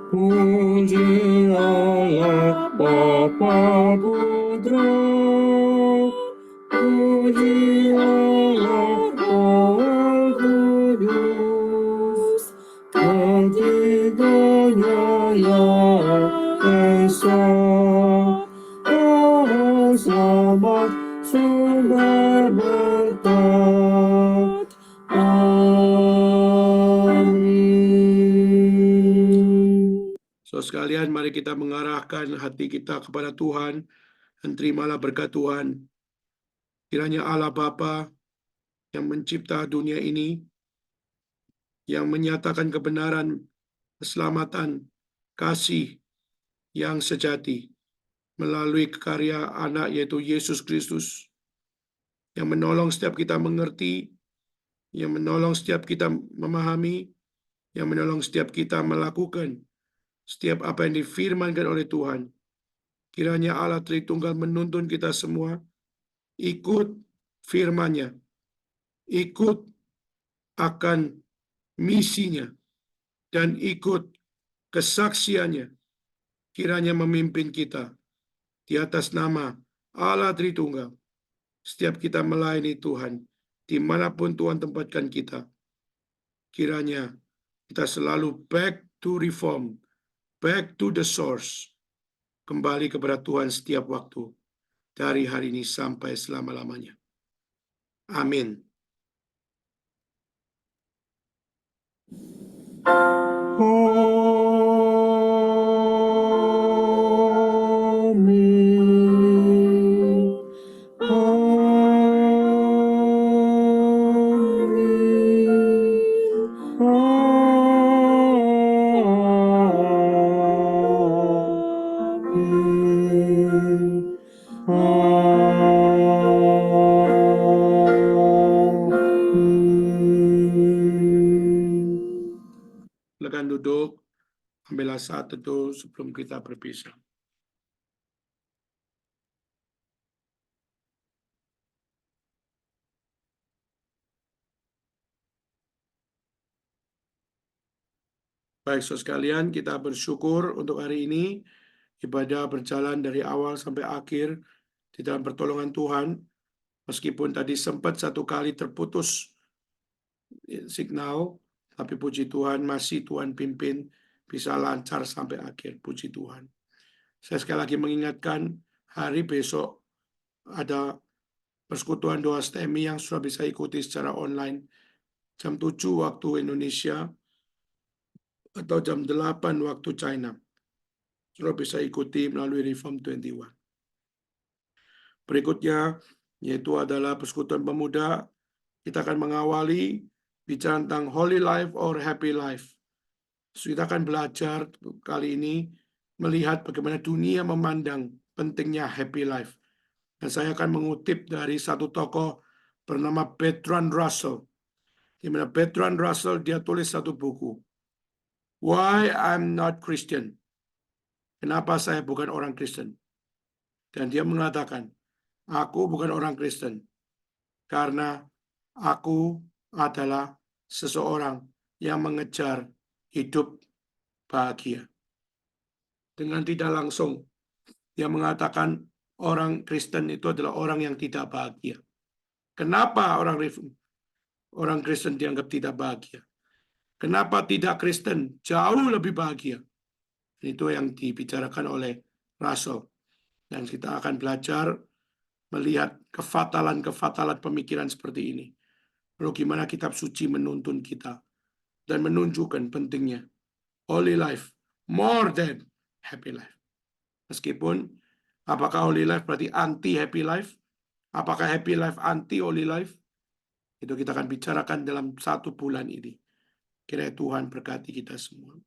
[SPEAKER 3] Puji Allah Bapa Putra, puji Allah Roh Kudus, ketiganya yang esa, sama sumber berkat. Amin.
[SPEAKER 5] Saudara sekalian, mari kita mengarahkan hati kita kepada Tuhan dan terimalah berkat Tuhan. Kiranya Allah Bapa yang mencipta dunia ini, yang menyatakan kebenaran, keselamatan, kasih yang sejati melalui karya anak yaitu Yesus Kristus, yang menolong setiap kita mengerti, yang menolong setiap kita memahami, yang menolong setiap kita melakukan setiap apa yang difirmankan oleh Tuhan. Kiranya Allah Tritunggal menuntun kita semua ikut firman-Nya, ikut akan misinya, dan ikut kesaksiannya. Kiranya memimpin kita di atas nama Allah Tritunggal. Setiap kita melayani Tuhan, dimanapun Tuhan tempatkan kita. Kiranya kita selalu back to reform, back to the source. Kembali kepada Tuhan setiap waktu, dari hari ini sampai selama-lamanya. Amin. Silakan duduk, ambillah saat teduh sebelum kita berpisah. Baik, saudara sekalian, kita bersyukur untuk hari ini. Ibadah berjalan dari awal sampai akhir di dalam pertolongan Tuhan. Meskipun tadi sempat satu kali terputus signal, tapi puji Tuhan masih Tuhan pimpin bisa lancar sampai akhir. Puji Tuhan. Saya sekali lagi mengingatkan, hari besok ada persekutuan doa STEMI yang sudah bisa ikuti secara online. Jam 7 waktu Indonesia atau jam 8 waktu China. Sudah bisa ikuti melalui Reform 21. Berikutnya, yaitu adalah persekutuan pemuda. Kita akan mengawali bicara tentang Holy Life or Happy Life. Kita akan belajar kali ini melihat bagaimana dunia memandang pentingnya happy life. Dan saya akan mengutip dari satu tokoh bernama Bertrand Russell. Di mana Bertrand Russell dia tulis satu buku. Why I'm Not Christian. Kenapa saya bukan orang Kristen? Dan dia mengatakan, aku bukan orang Kristen karena aku adalah seseorang yang mengejar hidup bahagia. Dengan tidak langsung, dia mengatakan orang Kristen itu adalah orang yang tidak bahagia. Kenapa orang Kristen dianggap tidak bahagia? Kenapa tidak Kristen jauh lebih bahagia? Itu yang dibicarakan oleh Russell. Dan kita akan belajar melihat kefatalan-kefatalan pemikiran seperti ini. Lalu gimana kitab suci menuntun kita dan menunjukkan pentingnya holy life more than happy life. Meskipun apakah holy life berarti anti happy life? Apakah happy life anti holy life? Itu kita akan bicarakan dalam 1 bulan ini. Kiranya Tuhan berkati kita semua.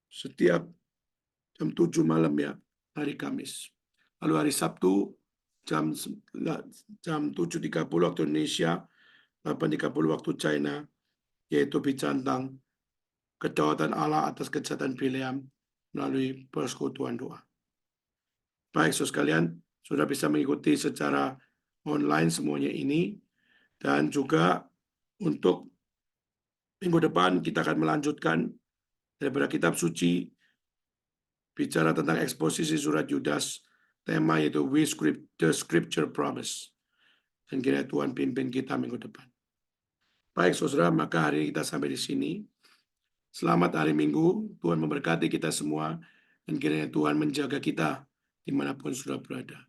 [SPEAKER 5] Setiap jam 7 malam ya, hari Kamis. Lalu hari Sabtu jam 7.30 waktu Indonesia, 8.30 waktu China, yaitu bicara tentang kedaulatan Allah atas kejahatan Bileam melalui persekutuan doa. Baik, saudara sekalian, sudah bisa mengikuti secara online semuanya ini, dan juga untuk minggu depan kita akan melanjutkan daripada kitab suci, bicara tentang eksposisi surat Yudas, tema yaitu The Scripture Promise. Dan kiranya Tuhan pimpin kita minggu depan. Baik, saudara, maka hari ini kita sampai di sini. Selamat hari Minggu, Tuhan memberkati kita semua, dan kiranya Tuhan menjaga kita dimanapun sudah berada.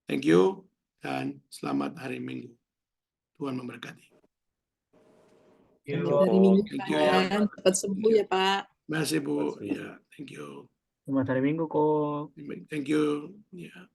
[SPEAKER 5] Thank you, dan selamat hari Minggu. Tuhan memberkati.
[SPEAKER 4] Selamat hari Minggu,
[SPEAKER 5] Thank you.
[SPEAKER 4] Pak. Cepat sembuh ya, Pak.
[SPEAKER 5] Terima kasih, Bu. Ya, thank you.
[SPEAKER 1] Selamat hari Minggu kok.
[SPEAKER 5] Thank you. Ya.